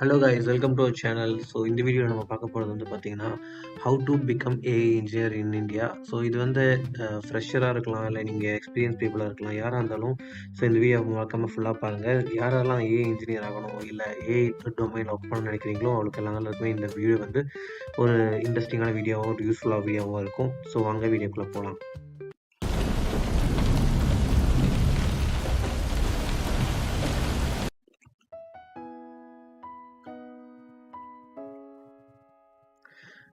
Hello guys, welcome to our channel. So இந்த வீடியோவில் நம்ம பார்க்க போகிறது வந்து பார்த்தீங்கன்னா, how to become AI engineer in India. So இது வந்து ஃப்ரெஷராக இருக்கலாம், இல்லை நீங்கள் எக்ஸ்பீரியன்ஸ் பீப்புளாக இருக்கலாம், யாராக இருந்தாலும். ஸோ இந்த வீடியோ மறக்காமல் ஃபுல்லாக பாருங்கள். யாரெல்லாம் ஏஐ இன்ஜினியர் ஆகணும், இல்லை ஏஐ டொமைனில் ஒர்க் பண்ண நினைக்கிறீங்களோ அவளுக்கு எல்லாருக்குமே இந்த வீடியோ வந்து ஒரு இன்ட்ரெஸ்டிங்கான வீடியோவாகவும் ஒரு யூஸ்ஃபுல்லாக வீடியோவாகவும் இருக்கும். ஸோ வாங்க வீடியோக்குள்ளே போகலாம்.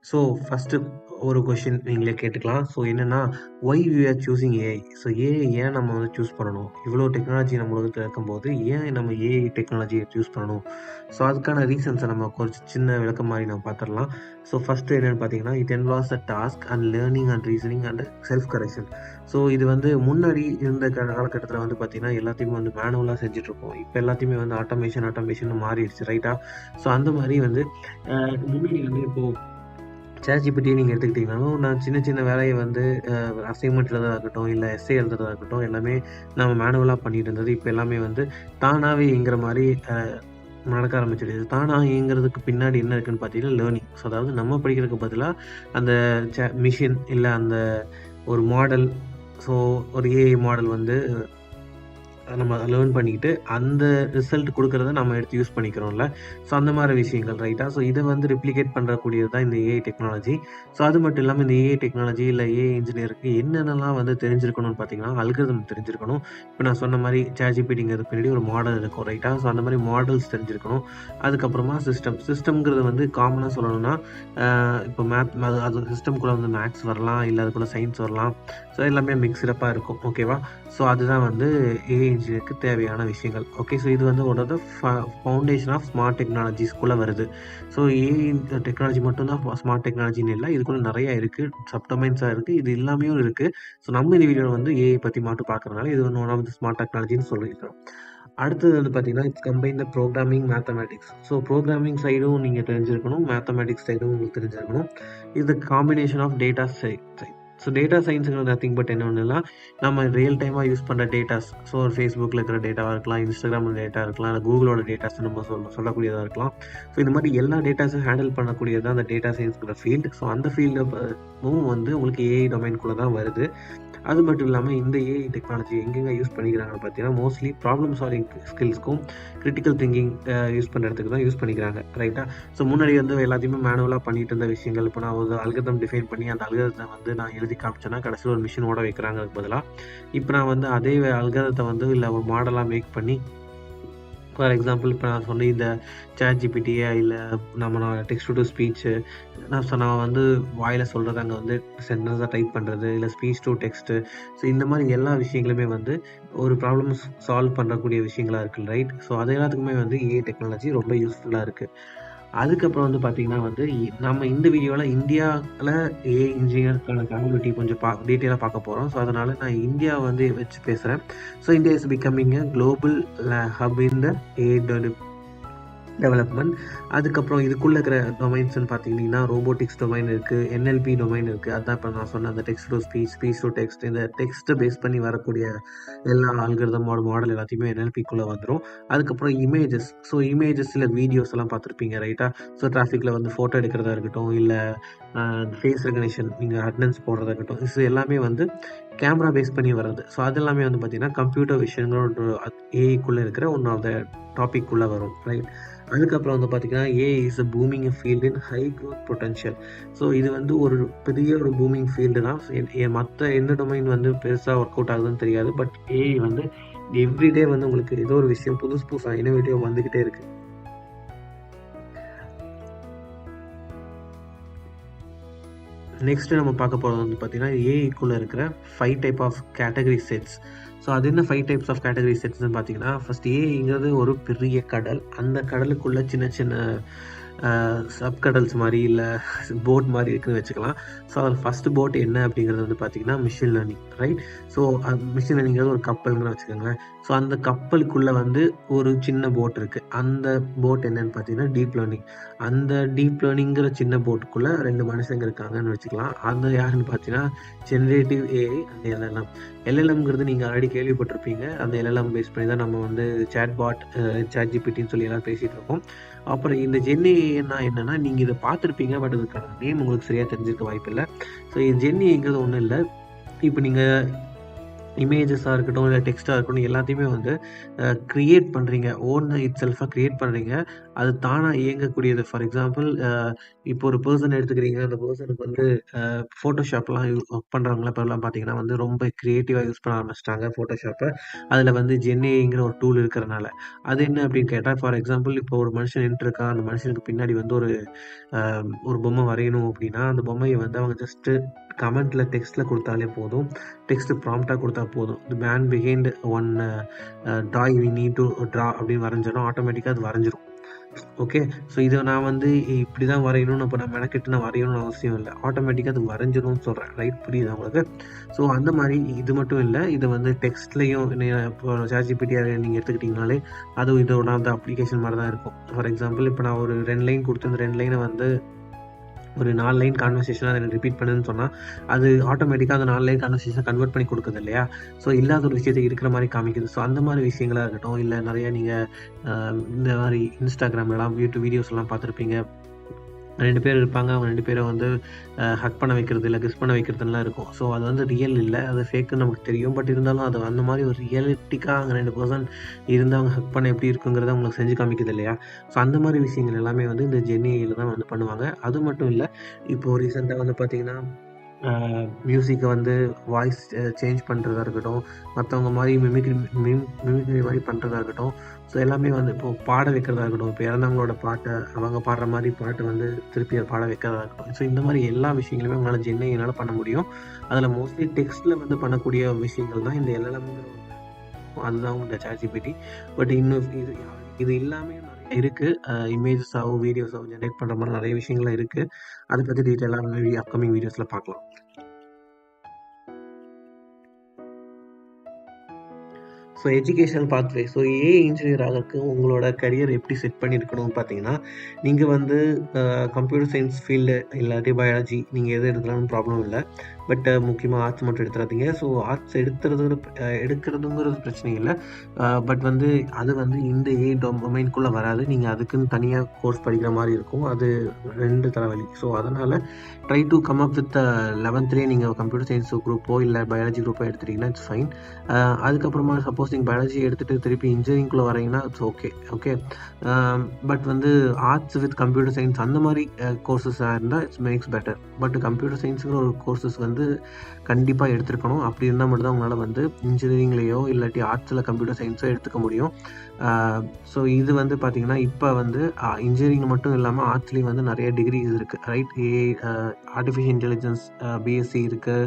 ஸோ ஃபஸ்ட்டு ஒரு கொஷின் நீங்களே கேட்டுக்கலாம். ஸோ என்னென்னா, why we are choosing AI. So AI ஏன் நம்ம வந்து சூஸ் பண்ணணும்? இவ்வளோ டெக்னாலஜி நம்ம உலகத்தில் இருக்கும்போது ஏன் நம்ம ஏஐ டெக்னாலஜியை சூஸ் பண்ணணும்? ஸோ அதுக்கான ரீசன்ஸை நம்ம கொஞ்சம் சின்ன விளக்கம் மாதிரி நம்ம பார்த்துடலாம். ஸோ ஃபஸ்ட்டு என்னென்னு பார்த்தீங்கன்னா, it involves a task and learning and reasoning and self correction. So இது வந்து முன்னாடி இருந்த காலகட்டத்தில் வந்து பார்த்தீங்கன்னா எல்லாத்தையுமே வந்து மேனுவலாக செஞ்சுட்ருப்போம். இப்போ எல்லாத்தையுமே வந்து ஆட்டோமேஷன் மாறிடுச்சு, ரைட்டா? ஸோ அந்த மாதிரி வந்து முன்னாடி வந்து இப்போது ChatGPT நீங்கள் எடுத்துக்கிட்டிங்கனாலும், நான் சின்ன சின்ன வேலையை வந்து அசைன்மெண்ட் எழுதுறதா இருக்கட்டும், இல்லை எஸ்ஸே எழுதுறதா இருக்கட்டும், எல்லாமே நம்ம மேனுவலாக பண்ணிட்டு இருந்தது. இப்போ எல்லாமே வந்து தானாகவே இயங்குற மாதிரி நடக்க ஆரம்பிச்சிடுது. தானாக இயங்குறதுக்கு பின்னாடி என்ன இருக்குன்னு பார்த்தீங்கன்னா லேர்னிங். ஸோ அதாவது நம்ம படிக்கிறதுக்கு பதிலாக அந்த மிஷின் இல்லை அந்த ஒரு மாடல், ஸோ ஒரு ஏஐ மாடல் வந்து நம்ம லேர்ன் பண்ணிக்கிட்டு அந்த ரிசல்ட் கொடுக்குறத நம்ம எடுத்து யூஸ் பண்ணிக்கிறோம்ல. ஸோ அந்த மாதிரி விஷயங்கள், ரைட்டா? ஸோ இதை வந்து ரெப்ளிகேட் பண்ணக்கூடியது தான் இந்த ஏஐ டெக்னாலஜி. ஸோ அது மட்டும் இல்லாமல் இந்த ஏஐ டெக்னாலஜி இல்லை ஏஐ இன்ஜினியருக்கு என்னென்னலாம் வந்து தெரிஞ்சிருக்கணும்னு பார்த்தீங்கன்னா, அல்காரிதம் தெரிஞ்சிருக்கணும். இப்போ நான் சொன்ன மாதிரி ChatGPTங்கிறது பின்னாடி ஒரு மாடல் இருக்கும், ரைட்டா? ஸோ அந்த மாதிரி மாடல்ஸ் தெரிஞ்சிருக்கணும். அதுக்கப்புறமா சிஸ்டம்ங்கிறது வந்து காமனாக சொல்லணும்னா, இப்போ அது சிஸ்டம்குள்ளே வந்து மேக்ஸ் வரலாம், இல்லை அதுக்குள்ளே சயின்ஸ் வரலாம். ஸோ எல்லாமே மிக்ஸ்டப்பாக இருக்கும், ஓகேவா? ஸோ அதுதான் வந்து ஏஐ இன்ஜினியருக்கு தேவையான விஷயங்கள். ஓகே, ஸோ இது வந்து ஒன் ஃபவுண்டேஷன் ஆஃப் ஸ்மார்ட் டெக்னாலஜிஸ்குள்ளே வருது. ஸோ ஏஐ டெக்னாலஜி மட்டும்தான் ஸ்மார்ட் டெக்னாலஜின்னு இல்லை, இதுக்குள்ளே நிறையா இருக்குது, சப்டொமைன்ஸாக இருக்குது, இது எல்லாமே இருக்குது. ஸோ நம்ம இந்த வீடியோவில் வந்து ஏஐ பற்றி மட்டும் பார்க்குறதுனால இது வந்து ஒன் ஆஃப் த ஸ்மார்ட் டெக்னாலஜின்னு சொல்லியிருக்கிறோம். அடுத்தது வந்து பார்த்தீங்கன்னா, it's combine the programming mathematics. So programming சைடும் நீங்கள் தெரிஞ்சிருக்கணும், மேத்தமேட்டிக்ஸ் சைடும் உங்களுக்கு தெரிஞ்சிருக்கணும். இது combination of data side. So data சயின்ஸுங்கிறது நத்திங் பட் என்ன ஒன்றுனா, நம்ம ரியல் டைமாக யூஸ் பண்ணுற டேட்டாஸ். ஸோ ஒரு ஃபேஸ்புக்கில் இருக்கிற டேட்டாவாக இருக்கலாம், இன்ஸ்டாகிராமில் டேட்டா இருக்கலாம், இல்லை கூகுளோட டேட்டாஸ் நம்ம சொல்லக்கூடியதாக இருக்கலாம். ஸோ இந்த மாதிரி எல்லா டேட்டாஸும் ஹேண்டில் பண்ணக்கூடியது தான் அந்த டேட்டா சயின்ஸ்ங்கிற ஃபீல்டு. ஸோ அந்த ஃபீல்டும் வந்து உங்களுக்கு ஏஐ டொமைன்குள்ளே தான் வருது. அது மட்டும் இல்லாமல் இந்த ஏஐ டெக்னாலஜி எங்கெங்கே யூஸ் பண்ணிக்கிறாங்கன்னு பார்த்தீங்கன்னா, மோஸ்ட்லி ப்ராப்ளம் சால்விங் ஸ்கில்ஸ்க்கும் கிரிட்டிக்கல் திங்கிங் யூஸ் பண்ணுறதுக்கு தான் யூஸ் பண்ணிக்கிறாங்க, ரைட்டா? ஸோ முன்னாடி வந்து எல்லாத்தையுமே மேனுவலாக பண்ணிட்டு இருந்த விஷயங்கள், இப்போ நான் ஒரு அல்காரிதம் டிஃபைன் பண்ணி அந்த அல்காரிதத்தை வந்து நான் எழுதி காமிச்சேன்னா கடைசியில் ஒரு மிஷின் ஓட வைக்கிறாங்கிறதுக்கு பதிலாக, இப்போ நான் வந்து அதே அல்காரிதத்தை வந்து இல்லை ஒரு மாடலாக மேக் பண்ணி, ஃபார் எக்ஸாம்பிள் இப்போ நான் சொன்ன இந்த ChatGPTயா இல்லை நான் டெக்ஸ்ட் டு ஸ்பீச்சு, நான் வந்து வாயில் சொல்கிறது அங்கே வந்து சென்டென்ஸாக டைப் பண்ணுறது, இல்லை ஸ்பீச் டு டெக்ஸ்ட்டு. ஸோ இந்த மாதிரி எல்லா விஷயங்களுமே வந்து ஒரு ப்ராப்ளம் சால்வ் பண்ணக்கூடிய விஷயங்களாக இருக்குது, ரைட்? ஸோ அது எல்லாத்துக்குமே வந்து ஏஐ டெக்னாலஜி ரொம்ப யூஸ்ஃபுல்லாக இருக்குது. அதுக்கப்புறம் வந்து பார்த்தீங்கன்னா வந்து நம்ம இந்த வீடியோவில் இந்தியாவில் ஏஐ இன்ஜினியருக்கான கேப்பபிலிட்டி கொஞ்சம் டீட்டெயிலாக பார்க்க போகிறோம். ஸோ அதனால் நான் இந்தியா வந்து வச்சு பேசுகிறேன். So India is becoming a global hub in the AI development. அதுக்கப்புறம் இதுக்குள்ளே இருக்கிற டொமைன்ஸ்ன்னு பார்த்தீங்கன்னா, ரோபோட்டிக்ஸ் டொமைன் இருக்குது, NLP டொமைன் இருக்குது. அதுதான் இப்போ நான் சொன்ன அந்த text to speech, speech to text, இந்த டெக்ஸ்ட்டை பேஸ் பண்ணி வரக்கூடிய எல்லா அல்காரிதமோட மாடல் எல்லாத்தையுமே NLPக்குள்ளே வந்துடும். அதுக்கப்புறம் இமேஜஸ். ஸோ இமேஜஸ் இல்லை வீடியோஸ் எல்லாம் பார்த்துருப்பீங்க, ரைட்டா? ஸோ டிராஃபிக்கில் வந்து ஃபோட்டோ எடுக்கிறதா இருக்கட்டும், இல்லை ஃபேஸ் ரெகக்னிஷன், நீங்கள் அட்டனன்ஸ் போடுறதா இருக்கட்டும், இது எல்லாமே வந்து கேமரா பேஸ் பண்ணி வர்றது. ஸோ அது எல்லாமே வந்து பார்த்தீங்கன்னா கம்ப்யூட்டர் விஷன்ங்கிற ஒரு ஏஐக்குள்ளே இருக்கிற ஒன் ஆஃப் த டாபிக்குள்ளே வரும், ரைட்? அதுக்கப்புறம் வந்து பார்த்தீங்கன்னா, AI is a booming field in high growth potential. So இது வந்து ஒரு பெரிய ஒரு பூமிங் ஃபீல்டு தான். மற்ற எந்த டொமைன் வந்து பெருசாக ஒர்க் அவுட் ஆகுதுன்னு தெரியாது, பட் ஏஐ வந்து எவ்ரிடே வந்து உங்களுக்கு ஏதோ ஒரு விஷயம் புதுசாக இனோவேட்டிவ் வந்துக்கிட்டே இருக்குது. நெக்ஸ்ட்டு நம்ம பார்க்க போகிறது வந்து பார்த்தீங்கன்னா, ஏஐக்குள்ளே இருக்கிற 5 type of category sets. So அது என்ன 5 டைப்ஸ் ஆஃப் கேட்டகரி செட்ஸ்ன்னு பார்த்தீங்கன்னா, ஃபஸ்ட் ஏஐங்கிறது ஒரு பெரிய கடல். அந்த கடலுக்குள்ளே சின்ன சின்ன சப்கடல்ஸ் மாதிரி இல்லை போட் மாதிரி இருக்குன்னு வச்சுக்கலாம். ஸோ அதில் ஃபஸ்ட்டு போட் என்ன அப்படிங்கிறது வந்து பார்த்தீங்கன்னா machine learning, right? So machine லேர்னிங்கிறது ஒரு கப்பல்னு வச்சுக்கோங்களேன். ஸோ அந்த கப்பலுக்குள்ளே வந்து ஒரு சின்ன போட் இருக்குது. அந்த போட் என்னன்னு பார்த்தீங்கன்னா டீப் லேர்னிங். அந்த டீப் லேர்னிங்கிற சின்ன போட்டுக்குள்ளே 2 மனுஷங்க இருக்காங்கன்னு வச்சுக்கலாம். அந்த யாருன்னு பார்த்தீங்கன்னா ஜென்ரேட்டிவ் ஏஐ அண்ட் எல்எல்எம். எல்எல்எம்ங்கிறது நீங்கள் ஆல்ரெடி கேள்விப்பட்டிருப்பீங்க. அந்த எல்எல்எம் பேஸ் பண்ணி தான் நம்ம வந்து ChatGPTன்னு சொல்லி எல்லாம் பேசிகிட்டு இருக்கோம். அப்புறம் இந்த ஜென் ஏஐன்னா என்னன்னா, நீங்க இத பார்த்துருப்பீங்க. பட் இதுக்கான நேம் உங்களுக்கு சரியா தெரிஞ்சிருக்க வாய்ப்பில்ல. ஸோ ஜென் ஏஐங்கிறது ஒண்ணும் இல்ல. இப்ப நீங்க இமேஜஸா இருக்கட்டும், இல்ல டெக்ஸ்ட்டா இருக்கட்டும், எல்லாத்தையுமே வந்து கிரியேட் பண்றீங்க. இட் செல்ஃபா கிரியேட் பண்றீங்க. அது தானா இயங்கக்கூடியது. ஃபார் எக்ஸாம்பிள் இப்போ ஒரு பெர்சன் எடுத்துக்கிறீங்க. அந்த பெர்சனுக்கு வந்து ஃபோட்டோஷாப்லாம் ஒர்க் பண்றவங்கலாம் இப்பலாம் பார்த்தீங்கன்னா வந்து ரொம்ப கிரியேட்டிவா யூஸ் பண்ண ஆரம்பிச்சுட்டாங்க ஃபோட்டோஷாப்ப. அதில வந்து ஜென்ஏஐங்கிற ஒரு டூல் இருக்கிறனால. அது என்ன அப்படின்னு கேட்டா, ஃபார் எக்ஸாம்பிள் இப்போ ஒரு மனுஷன் நின்னுட்டுருக்கான். அந்த மனுஷனுக்கு பின்னாடி வந்து அ ஒரு பொம்மை வரையணும் அப்படின்னா, அந்த பொம்மைய வந்து அவங்க ஜஸ்ட்டு கமெண்ட்ல டெக்ஸ்ட்ல குடுத்தாலே போதும். டெக்ஸ்ட் ப்ராம்ப்ட்டா குடுத்தா போதும். "The man behind one toy we need to draw" அப்படின்னு வரைஞ்சோன்னா, ஆட்டோமேட்டிக்கா அது வரைஞ்சிரும். ஓகே. ஸோ இத நான் வந்து இப்படிதான் வரையணும்னு அப்ப நான் மெனக்கெட்டு நான் வரையணும்னு அவசியம் இல்ல. ஆட்டோமேட்டிக்கா அது வரைஞ்சிரும்னு சொல்றேன். ரைட், புரியுதா உங்களுக்கு? ஸோ அந்த மாரி இது மட்டும் இல்ல. இது வந்து டெக்ஸ்ட்லயும் இப்போ ChatGPT நீங்க எடுத்துக்கிட்டீங்கனாலே, அதுவும் இதோட அந்த அப்ளிகேஷன் மாரி தான் இருக்கும். ஃபார் எக்ஸாம்பிள் இப்ப நான் ஒரு 2 லைன் குடுத்து, அந்த 2 லைன வந்து ஒரு 4 லைன் கான்வர்சேஷனா அத ரிப்பீட் பண்ணுன்னு சொன்னா, அது ஆட்டோமேட்டிக்கா அந்த 4 லைன் கான்வர்சேஷன கன்வெர்ட் பண்ணி குடுக்குது இல்லையா? ஸோ இல்லாத ஒரு விஷயத்த இருக்கிற மாரி காமிக்குது. ஸோ அந்த மாரி விஷயங்களா இருக்கட்டும், இல்ல நெறைய நீங்க இந்த மாரி Instagramலலாம் யூடியூப் வீடியோஸ்லாம் பார்த்துருப்பீங்க. 2 பேர் இருப்பாங்க. அவங்க 2 பேரும் வந்து ஹக் பண்ண வைக்கிறது, இல்ல கிஸ் பண்ண வைக்கிறதுலாம் இருக்கும். ஸோ அது வந்து ரியல் இல்ல. அது ஃபேக்குன்னு நமக்கு தெரியும். பட் இருந்தாலும் அது அந்த மாரி ஒரு ரியலிஸ்டிக்கா அங்க 2 பெர்சன் இருந்து அவங்க ஹக் பண்ண எப்படி இருக்குங்கிறத உங்களுக்கு செஞ்சு காமிக்குது இல்லையா? ஸோ அந்த மாரி விஷயங்கள் எல்லாமே வந்து இந்த ஜெமினில தான் வந்து பண்ணுவாங்க. அது மட்டும் இல்ல, இப்போ ரீசென்ட்டா வந்து பார்த்தீங்கன்னா, அ மியூசிக்க வந்து வாய்ஸ் சேஞ்ச் பண்றதா இருக்கட்டும், மத்தவங்க மாரி மிமிக்ரி மாரி பண்றதா இருக்கட்டும். ஸோ எல்லாமே வந்து இப்போ பாட வைக்கிறதா இருக்கட்டும், இப்போ இறந்தவங்களோட பாட்ட அவங்க பாடுற மாரி பாட்டு வந்து திருப்பி அத பாட வைக்கிறதா இருக்கட்டும். ஸோ இந்த மாரி எல்லா விஷயங்களுமே உங்களால ஜெமினியினால பண்ண முடியும். அதில மோஸ்ட்லி டெக்ஸ்ட்ல வந்து பண்ணக்கூடிய விஷயங்கள் தான் இந்த எல்எல்எம்ங்கிற அதுதான் இந்த ChatGPT. பட் இன்னும் இது இது இல்லாமயும் நெறைய இருக்கு. இமேஜஸாவோ, வீடியோஸாவோ ஜெனரேட் பண்ற மாரி நெறைய விஷயங்கள்லாம் இருக்கு. அத பத்தி டீட்டெயிலா மேபி அப்கமிங் வீடியோஸ்ல பார்க்கலாம். So educational pathway. So AI engineer ஆகறக்கு உங்களோட கரியர் எப்படி செட் பண்ணியிருக்கணும்னு பார்த்தீங்கன்னா, நீங்க வந்து கம்ப்யூட்டர் சயின்ஸ் ஃபீல்டு இல்லாட்டி பயாலஜி நீங்க எது எடுத்தாலும் ப்ராப்ளம் இல்ல. பட் முக்கியமா ஆர்ட்ஸ் மட்டும் எடுத்துறாதீங்க. ஸோ ஆர்ட்ஸ் எடுக்கிறதுங்கிறது பிரச்சனை இல்ல. பட் வந்து அது வந்து இந்த ஏஐ டொமைன்குள்ள வராது. நீங்க அதுக்குன்னு தனியா கோர்ஸ் படிக்கிற மாரி இருக்கும். அது 2 தலைவலி. ஸோ அதனால try to come up with 11த்லேயே நீங்க கம்ப்யூட்டர் சயின்ஸ் குரூப்போ, இல்ல பயாலஜி குரூப்போ எடுத்துட்டீங்கன்னா இட்ஸ் ஃபைன். அதுக்கப்புறமா சப்போஸ் நீங்க பயாலஜி எடுத்துட்டு திருப்பி இன்ஜினியரிங்குள்ள வரீங்கன்னா இட்ஸ் ஓகே. ஓகே. பட் வந்து ஆர்ட்ஸ் வித் கம்ப்யூட்டர் சயின்ஸ் அந்த மாரி கோர்ஸஸா இருந்தா it's makes better. But computer சயின்ஸ்ங்கிற ஒரு கோர்ஸஸ் வந்து கண்டிப்பா எடுத்திருக்கணும். அப்படி இருந்தா மட்டும் தான் உங்களால வந்து இன்ஜினியரிங்லயோ இல்லாட்டி ஆர்ட்ஸ்ல கம்ப்யூட்டர் சயின்ஸோ எடுத்துக்க முடியும். ஸோ இது வந்து பார்த்தீங்கன்னா, இப்ப வந்து இன்ஜினியரிங் மட்டும் இல்லாம ஆர்ட்ஸ்லயும் வந்து நெறைய டிகிரீஸ் இருக்கு. Right? AI artificial intelligence BSc இருக்கு.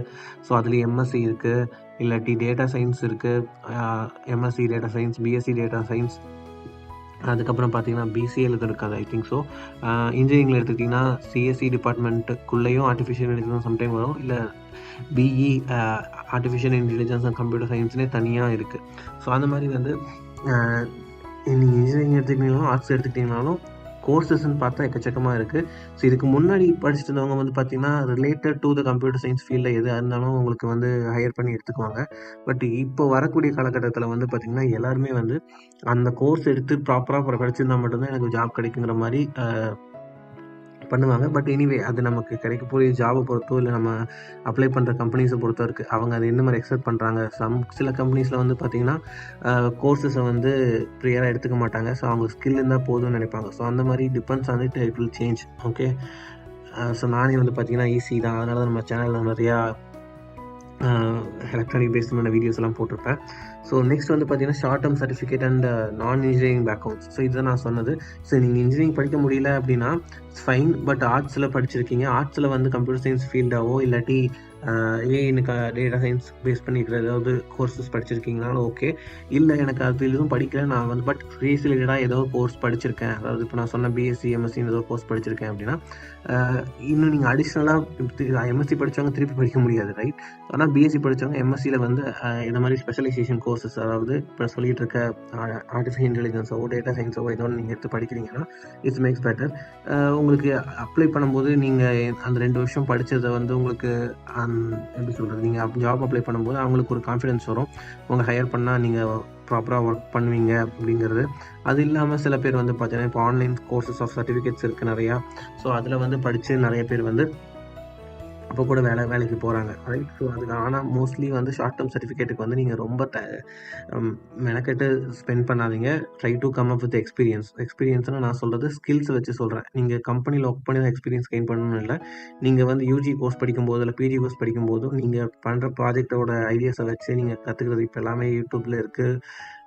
ஸோ அதுலயும் எம்எஸ்சி இருக்கு. இல்லாட்டி டேட்டா சயின்ஸ் இருக்கு. MSc data science, BSc data science. அதுக்கப்புறம் பார்த்தீங்கன்னா, பிசிஏல இருக்கு அது ஐ திங்க் ஸோ. இன்ஜினியரிங்ல எடுத்துக்கிட்டீங்கன்னா, சிஎஸ்இ டிபார்ட்மெண்ட்டுக்குள்ளேயும் ஆர்டிஃபிஷியல் இன்டெலிஜென்ஸ் சம்டைம் வரும். இல்ல BE artificial intelligence and computer சயின்ஸ்னே தனியா இருக்கு. ஸோ அந்த மாரி வந்து அ நீங்க இன்ஜினியரிங் எடுத்துக்கிட்டீங்கனாலும், ஆர்ட்ஸ் எடுத்துக்கிட்டீங்கனாலும் கோர்ஸஸ்ன்னு பார்த்தா எக்கச்சக்கமா இருக்கு. ஸோ இதுக்கு முன்னாடி படிச்சுட்டு இருந்தவங்க வந்து பார்த்தீங்கன்னா, related to the computer science ஃபீல்ட்ல எதா இருந்தாலும் உங்களுக்கு வந்து ஹையர் பண்ணி எடுத்துக்குவாங்க. பட் இப்போ வரக்கூடிய காலகட்டத்தில வந்து பார்த்தீங்கன்னா, எல்லாருமே வந்து அந்த கோர்ஸ் எடுத்து ப்ராப்பரா படிச்சிருந்தா மட்டும் தான் எனக்கு ஜாப் கிடைக்குங்கிற மாரி பண்ணுவாங்க. பட் எனிவே அது நமக்கு கிடைக்கக்கூடிய ஜாப பொறுத்தோ, இல்ல நம்ம அப்ளை பண்ற கம்பெனிஸ பொறுத்தோ இருக்கு. அவங்க அத எந்த மாரி அக்செப்ட் பண்றாங்க. சில கம்பெனிஸ்ல வந்து பார்த்தீங்கன்னா, கோர்ஸஸ வந்து ப்ரியரா எடுத்துக்க மாட்டாங்க. ஸோ அவங்க ஸ்கில் இருந்தா போதும்னு நெனைப்பாங்க. ஸோ அந்த மாரி depends on it will change. Okay. So நானே வந்து பார்த்தீங்கன்னா, ஈஸி தான். அதனால தான் நம்ம சேனல்ல நெறையா எலக்ட்ரானிக் பேஸ்டான வீடியோஸ் எல்லாம் போட்டிருப்பேன். ஸோ நெக்ஸ்ட் வந்து பார்த்தீங்கன்னா, ஷார்ட் டெர்ம் சர்டிஃபிகேட் அண்ட் நான் இன்ஜினியரிங் பேக்ரவுண்ட்ஸ். ஸோ இதுதான் நான் சொன்னது. ஸோ நீங்க இன்ஜினியரிங் படிக்க முடியல அப்படின்னா இட்ஸ் ஃபைன். பட் ஆர்ட்ஸ்ல படிச்சிருக்கீங்க. ஆர்ட்ஸ்ல வந்து கம்ப்யூட்டர் சயின்ஸ் ஃபீல்டாவோ இல்லாட்டி ஏஐனுக்கு டேட்டா சயின்ஸ் பேஸ் பண்ணிக்கிற ஏதாவது கோர்சஸ் படிச்சிருக்கீங்கனாலும் ஓகே. இல்ல எனக்கு அது எதுவும் படிக்கல. நான் வந்து பட் ரேஸ் ரிலேட்டடா ஏதோ கோர்ஸ் படிச்சிருக்கேன். அதாவது இப்போ நான் சொன்ன பிஎஸ்சி, எம்எஸ்சின்னு ஏதோ கோர்ஸ் படிச்சிருக்கேன் அப்படின்னா, இன்னும் நீங்க அடிஷ்னலா எம்எஸ்சி படிச்சவங்க திருப்பி படிக்க முடியாது. ரைட்? ஆனா பிஎஸ்சி படிச்சவங்க எம்எஸ்சில வந்து இந்த மாரி ஸ்பெஷலைசேஷன் கோர்சஸ், அதாவது இப்போ சொல்லிட்டு இருக்க ஆர்டிஃபிஷியல் இன்டெலிஜென்ஸோ, டேட்டா சயின்ஸோ ஏதோ ஒண்ணு நீங்க எடுத்து படிக்கிறீங்கன்னா, இட்ஸ் மேக்ஸ் பெட்டர். உங்களுக்கு அப்ளை பண்ணும்போது நீங்க அந்த 2 வருஷம் படிச்சத வந்து உங்களுக்கு எப்படி சொல்றது? நீங்க ஜாப் அப்ளை பண்ணும்போது அவங்களுக்கு ஒரு கான்ஃபிடன்ஸ் வரும். உங்கள ஹையர் பண்ணா நீங்க ப்ராப்பராக ஒர்க் பண்ணுவீங்க அப்படிங்கிறது. அது இல்லாமல் சில பேர் வந்து பார்த்தீங்கன்னா இப்போ ஆன்லைன் கோர்சஸ் ஆஃப் சர்டிஃபிகேட்ஸ் இருக்குது நிறையா. ஸோ அதில் வந்து படித்து நிறைய பேர் வந்து அப்போ கூட வேலைக்கு போகிறாங்க, ரைட்? ஸோ அதுக்கு ஆனால் மோஸ்ட்லி வந்து ஷார்ட் டேர்ம் சர்டிஃபிகேட்டுக்கு வந்து நீங்கள் ரொம்ப மெனக்கெட்டு ஸ்பெண்ட் பண்ணாதீங்க. Try to come up with எக்ஸ்பீரியன்ஸ்னால் நான் சொல்கிறது ஸ்கில்ஸை வச்சு சொல்கிறேன். நீங்கள் கம்பெனியில் ஒர்க் பண்ணி தான் எக்ஸ்பீரியன்ஸ் கெயின் பண்ணணும்னு இல்லை. நீங்கள் வந்து யூஜி கோர்ஸ் படிக்கும்போது இல்லை பிஜி கோர்ஸ் படிக்கும்போதும் நீங்கள் பண்ணுற ப்ராஜெக்டோட ஐடியாஸை வச்சு நீங்கள் கற்றுக்கிறது இப்போ எல்லாமே யூடியூப்பில் இருக்குது,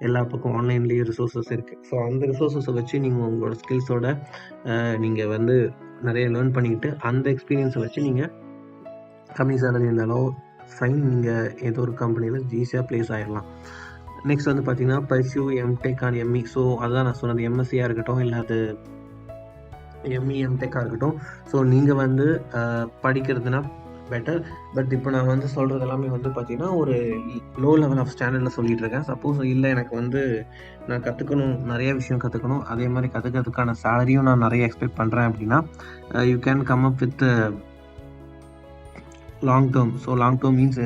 எல்லா பக்கம் ஆன்லைன்லேயே ரிசோர்ஸஸ் இருக்குது. ஸோ அந்த ரிசோர்ஸஸை வச்சு நீங்கள் உங்களோட ஸ்கில்ஸோட நீங்கள் வந்து நிறைய லேர்ன் பண்ணிக்கிட்டு அந்த எக்ஸ்பீரியன்ஸை வச்சு நீங்கள் கம்மி சேலரி இருந்தாலும் ஃபைன், நீங்கள் ஏதோ ஒரு கம்பெனியில் ஈஸியாக ப்ளேஸ் ஆகிடலாம். நெக்ஸ்ட் வந்து பார்த்தீங்கன்னா pursue M Tech and ME. So அதுதான் நான் சொன்னது, எம்எஸ்சியாக இருக்கட்டும் இல்லை அது எம்இ எம்டெக்காக இருக்கட்டும். ஸோ நீங்கள் வந்து படிக்கிறதுனா பெட்டர். பட் இப்போ நான் வந்து சொல்கிறது எல்லாமே வந்து பார்த்தீங்கன்னா ஒரு லோ லெவல் ஆஃப் ஸ்டாண்டர்டில் சொல்லிகிட்டு இருக்கேன். சப்போஸ் இல்லை எனக்கு வந்து நான் கற்றுக்கணும், நிறைய விஷயம் கற்றுக்கணும், அதே மாதிரி கற்றுக்கிறதுக்கான சேலரியும் நான் நிறைய எக்ஸ்பெக்ட் பண்ணுறேன் அப்படின்னா you can come up with long term. So long term means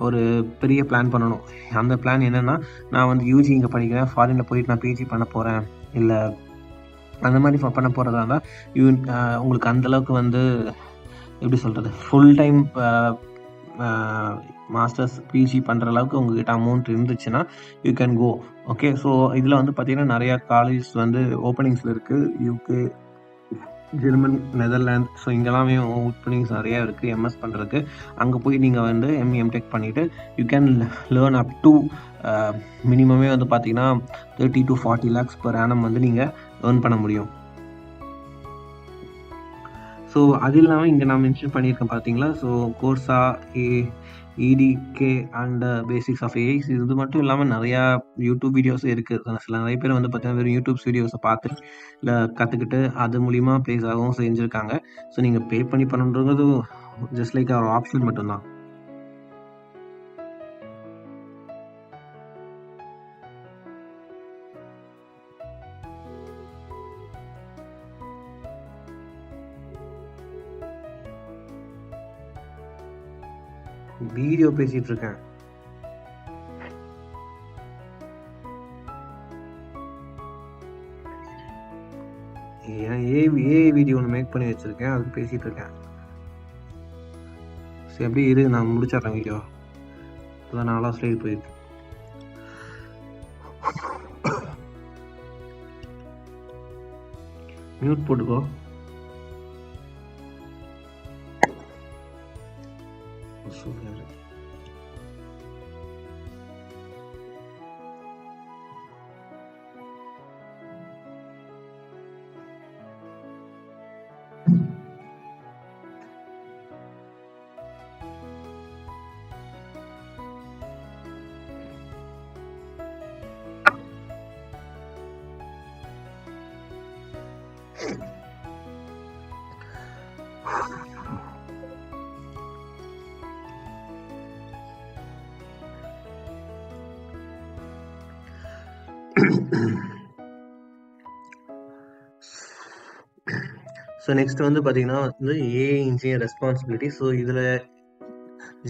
ஒரு பெரிய பிளான் பண்ணணும். அந்த பிளான் என்னென்னா, நான் வந்து யூஜி இங்கே படிக்கிறேன், ஃபாரினில் போயிட்டு நான் பிஜி பண்ண போகிறேன், இல்லை அந்த மாதிரி பண்ண போகிறதா இருந்தால் உங்களுக்கு அந்தளவுக்கு வந்து எப்படி சொல்கிறது, ஃபுல் டைம் மாஸ்டர்ஸ் பிஜி பண்ணுற அளவுக்கு உங்ககிட்ட அமௌண்ட் இருந்துச்சுன்னா you can go. Okay, so இதில் வந்து பார்த்திங்கன்னா நிறையா காலேஜ் வந்து ஓப்பனிங்ஸில் இருக்குது, யூகே, ஜெர்மன், நெதர்லாந்து. ஸோ இங்கெல்லாமே ஓப்பனிங்ஸ் நிறையா இருக்குது எம்எஸ் பண்ணுறதுக்கு. அங்கே போய் நீங்கள் வந்து எம்டெக் பண்ணிவிட்டு you can learn up to மினிமமே வந்து பார்த்தீங்கன்னா 30 to 40 lakhs per annum வந்து நீங்கள் ஏர்ன் பண்ண முடியும். ஸோ அது இல்லாமல் இங்கே நான் மென்ஷன் பண்ணியிருக்கேன் பார்த்தீங்களா, ஸோ கோர்ஸா, இடிகே அண்ட் பேசிக்ஸ் ஆஃப் ஏஐ. இது மட்டும் இல்லாமல் நிறையா யூடியூப் வீடியோஸும் இருக்குது. நிறைய பேர் வந்து பார்த்தீங்கன்னா வெறும் யூடியூப்ஸ் வீடியோஸை பார்த்து இல்லை கற்றுக்கிட்டு அது மூலிமா ப்ளேஸ் ஆகவும் செஞ்சுருக்காங்க. ஸோ நீங்கள் பே பண்ணி பண்ணுறது ஜஸ்ட் லைக் ஒரு ஆப்ஷன் மட்டும்தான். வீடியோ பேசிட்டு இருக்கேன். ஏஐ வீடியோ ஒன்று மேக் பண்ணி வச்சிருக்கேன், அது பேசிட்டு இருக்கேன். சரி எப்படி இரு, நான் முடிச்சிடுறேன் வீடியோ. அதான் 4 ஸ்லைடு போயிருக்கு. மியூட் போட்டுக்கோ. ஸோ நெக்ஸ்ட் வந்து பார்த்தீங்கன்னா வந்து ஏஐ இன்ஜினியர் ரெஸ்பான்சிபிலிட்டி. ஸோ இதில்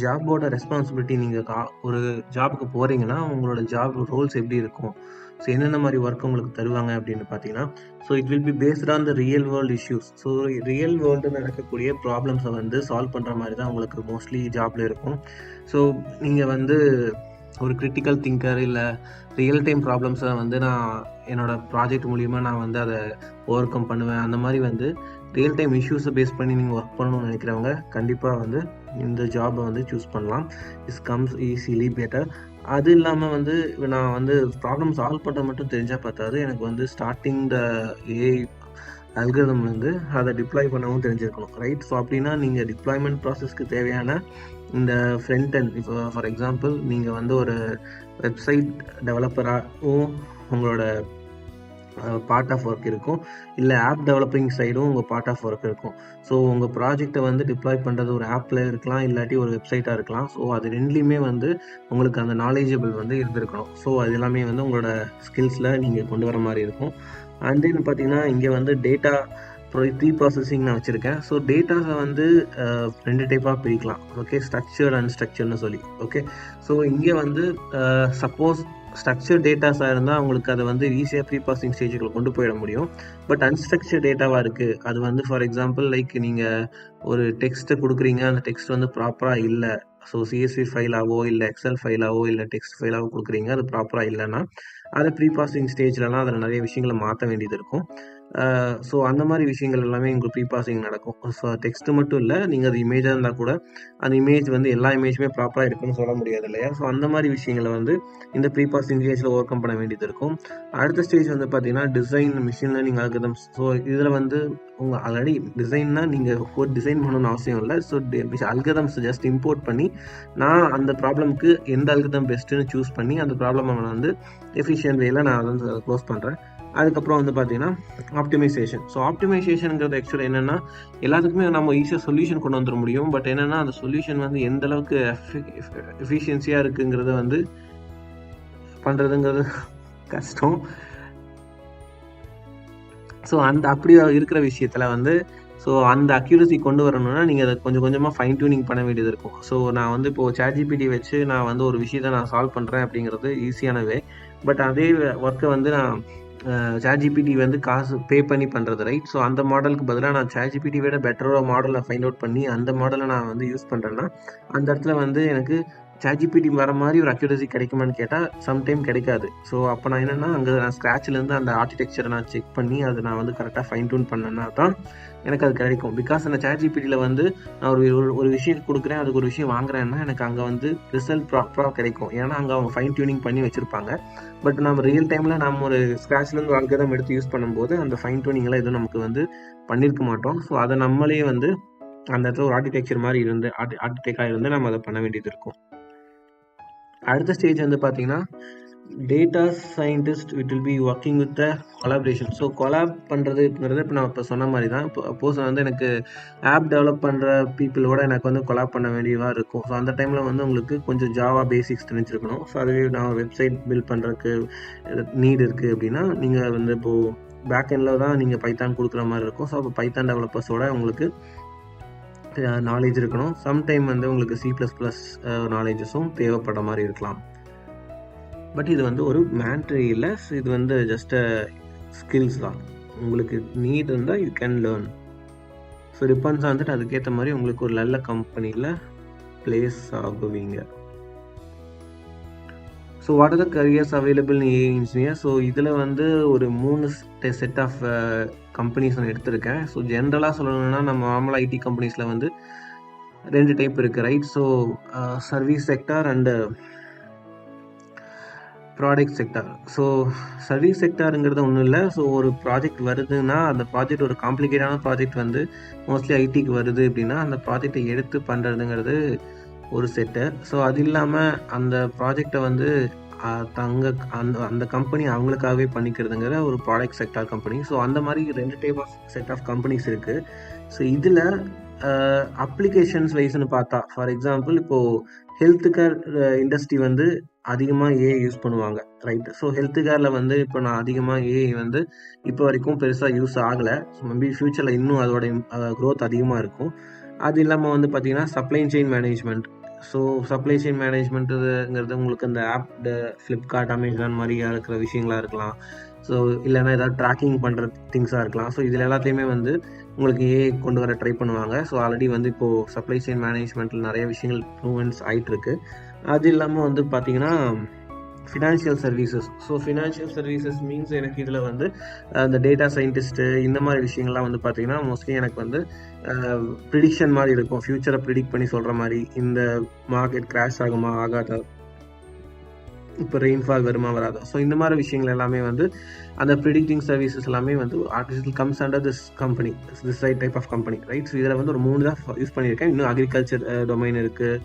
ஜாபோட ரெஸ்பான்சிபிலிட்டி, நீங்கள் ஒரு ஜாபுக்கு போகிறீங்கன்னா உங்களோட ஜாப் ரோல்ஸ் எப்படி இருக்கும், ஸோ என்னென்ன மாதிரி ஒர்க் உங்களுக்கு தருவாங்க அப்படின்னு பார்த்தீங்கன்னா, so it will be based on the real world issues. So real world நடக்கக்கூடிய ப்ராப்ளம்ஸை வந்து சால்வ் பண்ணுற மாதிரி தான் உங்களுக்கு மோஸ்ட்லி ஜாபில் இருக்கும். ஸோ நீங்கள் வந்து ஒரு கிரிட்டிக்கல் திங்கர் இல்லை ரியல் டைம் ப்ராப்ளம்ஸை வந்து நான் என்னோடய ப்ராஜெக்ட் மூலிமா நான் வந்து அதை ஓவர் கம் பண்ணுவேன். அந்த மாதிரி வந்து ரியல் டைம் இஷ்யூஸை பேஸ் பண்ணி நீங்கள் ஒர்க் பண்ணணும்னு நினைக்கிறவங்க கண்டிப்பாக வந்து இந்த ஜாபை வந்து சூஸ் பண்ணலாம். Is comes easily better. அது இல்லாமல் வந்து நான் வந்து ப்ராப்ளம் சால்வ் பண்ணுறது மட்டும் தெரிஞ்சால் பார்த்தாது, எனக்கு வந்து ஸ்டார்டிங் த ஏஐ அல்காரிதம்லேருந்து அதை டிப்ளாய் பண்ணவும் தெரிஞ்சிருக்கணும், ரைட்? ஸோ அப்படின்னா நீங்கள் டிப்ளாய்மெண்ட் ப்ராசஸ்க்கு தேவையான இந்த ஃப்ரண்ட் அண்ட், இப்போ ஃபார் எக்ஸாம்பிள் நீங்கள் வந்து ஒரு வெப்சைட் டெவலப்பராகவும் உங்களோட பார்ட் ஆஃப் ஒர்க் இருக்கும், இல்லை ஆப் டெவலப்பிங் சைடும் உங்கள் பார்ட் ஆஃப் ஒர்க் இருக்கும். ஸோ உங்கள் ப்ராஜெக்டை வந்து டிப்ளாய் பண்ணுறது ஒரு ஆப்பில் இருக்கலாம், இல்லாட்டி ஒரு வெப்சைட்டாக இருக்கலாம். ஸோ அது ரெண்டுலேயுமே வந்து உங்களுக்கு அந்த நாலேஜபிள் வந்து இருந்திருக்கணும். ஸோ அது எல்லாமே வந்து உங்களோட ஸ்கில்ஸில் நீங்கள் கொண்டு வர மாதிரி இருக்கும். அண்ட் தென் பார்த்தீங்கன்னா இங்கே வந்து டேட்டா ப்ரீ ப்ராசஸிங் நான் வச்சுருக்கேன். ஸோ டேட்டாஸை வந்து 2 டைப்பாக பிரிக்கலாம், ஓகே? ஸ்ட்ரக்சர்ட் அண்ட் ஸ்ட்ரக்சர்னு சொல்லி, ஓகே? ஸோ இங்கே வந்து சப்போஸ் ஸ்ட்ரக்சர் டேட்டாஸாக இருந்தால் உங்களுக்கு அதை வந்து ஈஸியாக ப்ரீ ப்ராசஸிங் ஸ்டேஜுக்குள்ள கொண்டு போயிட முடியும். பட் அன்ஸ்ட்ரக்சர் டேட்டாவாக இருக்குது, அது வந்து ஃபார் எக்ஸாம்பிள் லைக் நீங்கள் ஒரு டெக்ஸ்ட்டை கொடுக்குறீங்க, அந்த டெக்ஸ்ட் வந்து ப்ராப்பராக இல்லை, ஸோ சிஎஸ்வி ஃபைலாவோ இல்லை எக்ஸல் ஃபைலாவோ இல்லை டெக்ஸ்ட் ஃபைலாவோ கொடுக்குறீங்க, அது ப்ராப்பராக இல்லைன்னா அதை ப்ரீ ப்ராசஸிங் ஸ்டேஜ்லலாம் அதில் நிறைய விஷயங்களை மாற்ற வேண்டியது இருக்கும். ஸோ அந்த மாதிரி விஷயங்கள் எல்லாமே உங்களுக்கு ப்ரீ ப்ராசஸிங் நடக்கும். ஸோ டெக்ஸ்ட்டு மட்டும் இல்லை, நீங்கள் அது இமேஜாக இருந்தால் கூட அந்த இமேஜ் வந்து எல்லா இமேஜுமே ப்ராப்பராக இருக்குன்னு சொல்ல முடியாது இல்லையா? ஸோ அந்த மாதிரி விஷயங்களை வந்து இந்த ப்ரீ ப்ராசஸிங் ஸ்டேஜில் ஓவர் கம் பண்ண வேண்டியது இருக்கும். அடுத்த ஸ்டேஜ் வந்து பார்த்தீங்கன்னா design, machine learning algorithms. So இதில் வந்து உங்கள் ஆல்ரெடி டிசைன்னா நீங்கள் ஒரு டிசைன் பண்ணணும்னு அவசியம் இல்லை. ஸோ அல்கரிதம்ஸ் ஜஸ்ட் இம்போர்ட் பண்ணி நான் அந்த ப்ராப்ளம்க்கு எந்த அல்கரிதம் பெஸ்ட்டுன்னு சூஸ் பண்ணி அந்த ப்ராப்ளமை நான் வந்து எஃபிஷியன்ட் வேல நான் வந்து க்ளோஸ் பண்ணுறேன். அதுக்கப்புறம் வந்து பார்த்தீங்கன்னா ஆப்டிமைசேஷன். ஸோ ஆப்டிமைசேஷனுங்கிறது ஆக்சுவலாக என்னென்னா எல்லாத்துக்குமே நம்ம ஈஸியாக சொல்யூஷன் கொண்டு வந்துட முடியும். பட் என்னென்னா அந்த சொல்யூஷன் வந்து எந்த அளவுக்கு எஃபிஷியன்சியாக இருக்குங்கிறத வந்து பண்ணுறதுங்கிறது கஷ்டம். ஸோ அந்த அப்படி இருக்கிற விஷயத்தில் வந்து ஸோ அந்த அக்யூரசி கொண்டு வரணும்னா நீங்கள் அதை கொஞ்சம் கொஞ்சமாக ஃபைன் டியூனிங் பண்ண வேண்டியது இருக்கும். ஸோ நான் வந்து இப்போது ChatGPT வச்சு நான் வந்து ஒரு விஷயத்தை நான் சால்வ் பண்ணுறேன் அப்படிங்கிறது ஈஸியானவே. பட் அதே ஒர்க்கை வந்து நான் ChatGPT வந்து காசு பே பண்ணி பண்ணுறது, ரைட்? ஸோ அந்த மாடலுக்கு பதிலாக நான் ChatGPT விட பெட்டராக மாடலை ஃபைண்ட் அவுட் பண்ணி அந்த மாடலை நான் வந்து யூஸ் பண்ணுறேன்னா அந்த இடத்துல வந்து எனக்கு ChatGPT வர மாதிரி ஒரு அக்யூரசி கிடைக்குமான்னு கேட்டால் சம்டைம் கிடைக்காது. ஸோ அப்போ நான் என்னென்னா அங்கே நான் ஸ்க்ராட்ச்லேருந்து அந்த ஆர்கிடெக்சரை நான் செக் பண்ணி அதை நான் வந்து கரெக்டாக ஃபைன் டியூன் பண்ணேன்னா தான் எனக்கு அது கிடைக்கும். பிகாஸ் அந்த ChatGPTயில் வந்து நான் ஒரு விஷயம் கொடுக்குறேன், அதுக்கு ஒரு விஷயம் வாங்குறேன்னா எனக்கு அங்கே வந்து ரிசல்ட் ப்ராப்பராக கிடைக்கும். ஏன்னா அங்கே அவங்க ஃபைன் டியூனிங் பண்ணி வச்சுருப்பாங்க. பட் நம்ம ரியல் டைமில் நம்ம ஒரு ஸ்க்ராட்ச்லேருந்து அல்கரிதம் எடுத்து யூஸ் பண்ணும்போது அந்த ஃபைன் டியூனிங்லாம் எதுவும் நமக்கு வந்து பண்ணியிருக்க மாட்டோம். ஸோ அதை நம்மளே வந்து அந்த இடத்துல ஒரு ஆர்கிடெக்சர் மாதிரி இருந்து ஆர்கிடெக்டாக இருந்து நம்ம அதை பண்ண வேண்டியது இருக்கும். அடுத்த ஸ்டேஜ் வந்து பார்த்தீங்கன்னா data scientist it will be working with the collaboration. So collab பண்ணுறதுங்கிறது இப்போ நான் இப்போ சொன்ன மாதிரி தான். இப்போ சப்போஸ் வந்து எனக்கு ஆப் டெவலப் பண்ணுற பீப்புளோட எனக்கு வந்து கொலாப் பண்ண வேண்டியதாக இருக்கும். ஸோ அந்த டைமில் வந்து உங்களுக்கு கொஞ்சம் ஜாவா பேசிக்ஸ் தெரிஞ்சிருக்கணும். ஸோ அதுவே நான் வெப்சைட் பில்ட் பண்ணுறதுக்கு நீட் இருக்குது அப்படின்னா நீங்கள் வந்து இப்போது பேக் எண்டில் தான் நீங்கள் பைத்தான் கொடுக்குற மாதிரி இருக்கும். ஸோ அப்போ பைத்தான் டெவலப்பர்ஸோட உங்களுக்கு நாலேஜ் இருக்கணும். சம்டைம் வந்து உங்களுக்கு C++ நாலேஜஸும் தேவைப்படுற மாதிரி இருக்கலாம். பட் இது வந்து ஒரு மேண்ட்ரி இல்லை, இது வந்து ஜஸ்ட் ஸ்கில்ஸ் தான். உங்களுக்கு நீட் இருந்தால் you can learn. So depends வந்துட்டு அதுக்கேற்ற மாதிரி உங்களுக்கு ஒரு நல்ல கம்பெனியில் பிளேஸ் ஆகுவீங்க. So what are the careers available in AI engineer? So இதில் வந்து ஒரு 3 செட் ஆஃப் கம்பெனிஸ் நான் எடுத்திருக்கேன். ஸோ ஜென்ரலாக சொல்லணும்னா நம்ம நார்மல் ஐடி கம்பெனிஸில் வந்து 2 டைப் இருக்குது, right? So service sector and product sector. So service செக்டாருங்கிறது ஒன்றும் இல்லை. ஸோ ஒரு ப்ராஜெக்ட் வருதுன்னா அந்த ப்ராஜெக்ட் ஒரு காம்ப்ளிகேட்டான ப்ராஜெக்ட் வந்து மோஸ்ட்லி ஐடிக்கு வருது அப்படின்னா அந்த ப்ராஜெக்டை எடுத்து பண்ணுறதுங்கிறது ஒரு செட்டு. ஸோ அது இல்லாமல் அந்த ப்ராஜெக்டை வந்து அந்த கம்பெனி அவங்களுக்காகவே பண்ணிக்கிறதுங்கிற ஒரு ப்ராடக்ட் செக்டார் கம்பெனி. ஸோ அந்த மாதிரி 2 type of set of companies இருக்குது. ஸோ இதில் அப்ளிகேஷன்ஸ் வைஸ்னு பார்த்தா ஃபார் எக்ஸாம்பிள் இப்போது ஹெல்த் கேர் இண்டஸ்ட்ரி வந்து அதிகமாக ஏஐ யூஸ் பண்ணுவாங்க, ரைட்? ஸோ ஹெல்த் கேரில் வந்து இப்போ நான் அதிகமாக ஏஐ வந்து இப்போ வரைக்கும் பெருசாக யூஸ் ஆகலை. ஸோ மேபி ஃப்யூச்சரில் இன்னும் அதோட க்ரோத் அதிகமாக இருக்கும். அது இல்லாமல் வந்து பார்த்திங்கன்னா supply chain management. So supply chain மேனேஜ்மெண்ட்டுங்கிறது உங்களுக்கு அந்த ஆப் ஃப்ளிப்கார்ட், அமேசான் மாதிரியாக இருக்கிற விஷயங்களாக இருக்கலாம். ஸோ இல்லைன்னா ஏதாவது ட்ராக்கிங் பண்ணுற திங்ஸாக இருக்கலாம். ஸோ இதில் எல்லாத்தையுமே வந்து உங்களுக்கு ஏஐ கொண்டு வர ட்ரை பண்ணுவாங்க. ஸோ ஆல்ரெடி வந்து இப்போது சப்ளை செயின் மேனேஜ்மெண்ட்டில் நிறைய விஷயங்கள் ப்ரூவன்ஸ் ஆகிட்டுருக்கு. அது இல்லாமல் வந்து பார்த்திங்கன்னா financial services. So financial services means எனக்கு இதில் வந்து அந்த டேட்டா சயின்டிஸ்ட்டு இந்த மாதிரி விஷயங்கள்லாம் வந்து பார்த்திங்கன்னா மோஸ்ட்லி எனக்கு வந்து ப்ரிடிக்ஷன் மாதிரி இருக்கும். ஃப்யூச்சரை ப்ரிடிக்ட் பண்ணி சொல்கிற மாதிரி, இந்த மார்க்கெட் கிராஷ் ஆகுமா ஆகாதா, இப்போ ரெயின்ஃபால் வருமா வராதா. ஸோ இந்த மாதிரி விஷயங்கள் எல்லாமே வந்து அந்த ப்ரிடிக்டிங் சர்வீசஸ் எல்லாமே வந்து artificial comes under this company, this type of company, right? So இதில் வந்து ஒரு 3 தான் யூஸ் பண்ணியிருக்கேன். இன்னும் அக்ரிகல்ச்சர் டொமைன் இருக்குது,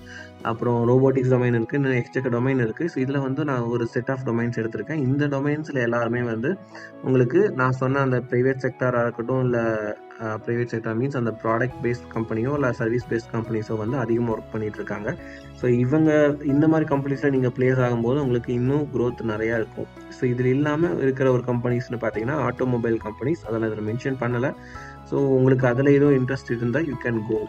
அப்புறம் ரோபோட்டிக்ஸ் டொமைன் இருக்குது, இன்னும் எக்ஸ்ட்ரா டொமைன் இருக்குது. ஸோ இதில் வந்து நான் ஒரு செட் ஆஃப் டொமைன்ஸ் எடுத்திருக்கேன். இந்த டொமைன்ஸில் எல்லாருமே வந்து உங்களுக்கு நான் சொன்ன அந்த ப்ரைவேட் செக்டாராக இருக்கட்டும், இல்லை ப்ரைவேட் செக்டார் மீன்ஸ் அந்த ப்ராடக்ட் பேஸ்ட் கம்பெனியோ இல்லை சர்வீஸ் பேஸ்ட் கம்பெனிஸோ வந்து அதிகமாக ஒர்க் பண்ணிகிட்டு இருக்காங்க. ஸோ இந்த மாதிரி கம்பெனிஸில் நீங்கள் பிளேஸ் ஆகும்போது உங்களுக்கு இன்னும் க்ரோத் நிறையா இருக்கும். ஸோ இதில் இல்லாமல் இருக்கிற ஒரு கம்பெனிஸ்னு பார்த்தீங்கன்னா ஆட்டோமொபைல் கம்பெனிஸ், அதில் இதில் மென்ஷன் பண்ணலை. ஸோ உங்களுக்கு அதில் ஏதோ இன்ட்ரெஸ்ட் இருந்தால் you can go.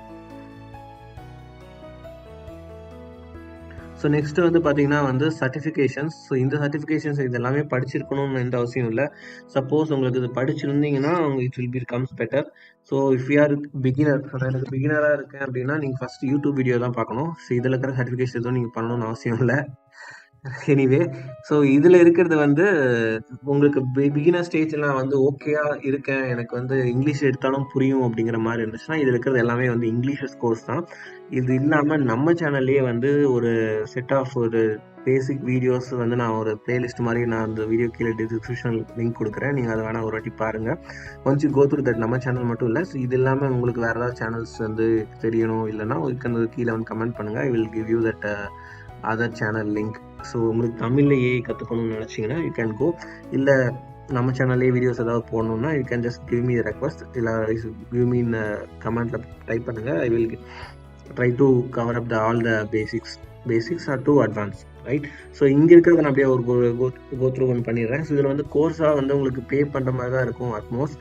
So next வந்து பார்த்தீங்கன்னா வந்து சர்டிஃபிகேஷன்ஸ். ஸோ இந்த சர்டிஃபிகேஷன்ஸ் இது எல்லாமே படிச்சிருக்கணும்னு எந்த அவசியம் இல்லை. சப்போஸ் உங்களுக்கு இது படிச்சிருந்தீங்கன்னா it will becomes better. So if you are beginner, எனக்கு பிகினராக இருக்கேன் அப்படின்னா நீங்கள் ஃபர்ஸ்ட் யூடியூப் வீடியோ தான் பார்க்கணும். ஸோ இதில் இருக்கிற சர்டிஃபிகேஷன் எதுவும் நீங்கள் பண்ணணும்னு அவசியம் இல்லை. எனிவே, ஸோ இதில் இருக்கிறது வந்து உங்களுக்கு பிகினர் ஸ்டேஜில் நான் வந்து ஓகேயா இருக்கேன், எனக்கு வந்து இங்கிலீஷ் எடுத்தாலும் புரியும் அப்படிங்கிற மாதிரி இருந்துச்சுன்னா இதில் இருக்கிறது எல்லாமே வந்து இங்கிலீஷ் கோர்ஸ் தான். இது இல்லாமல் நம்ம சேனல்லையே வந்து ஒரு செட் ஆஃப் ஒரு பேசிக் வீடியோஸ் வந்து நான் ஒரு பிளேலிஸ்ட் மாதிரி நான் அந்த வீடியோ கீழே டிஸ்கிரிப்ஷன் லிங்க் கொடுக்குறேன். நீங்கள் அதை வேணால் ஒரு வாட்டி பாருங்கள். Once you go through that நம்ம சேனல் மட்டும் இல்லை, ஸோ இது இல்லாமல் உங்களுக்கு வேறு ஏதாவது சேனல்ஸ் வந்து தெரியணும் இல்லைன்னா உங்களுக்கு கீழே வந்து கமெண்ட் பண்ணுங்கள். I will give you that other channel link. So உங்களுக்கு தமிழில் ஏஐ கற்றுக்கணும்னு நினச்சிங்கன்னா யூ கேன் கோ. இல்லை நம்ம சேனல்லே வீடியோஸ் ஏதாவது போடணுன்னா you can just give me request, இல்லை கிவ் மீ இன் கமெண்ட்டில் டைப் பண்ணுங்கள். I will try to cover up all the basics or to advance, right? So இங்கே இருக்கிறத நான் அப்படியே ஒரு கோ த்ரூ ஒன்று பண்ணிடுறேன். ஸோ இதில் வந்து கோர்ஸாக வந்து உங்களுக்கு பே பண்ணுற மாதிரி தான் இருக்கும் அட்மோஸ்ட்.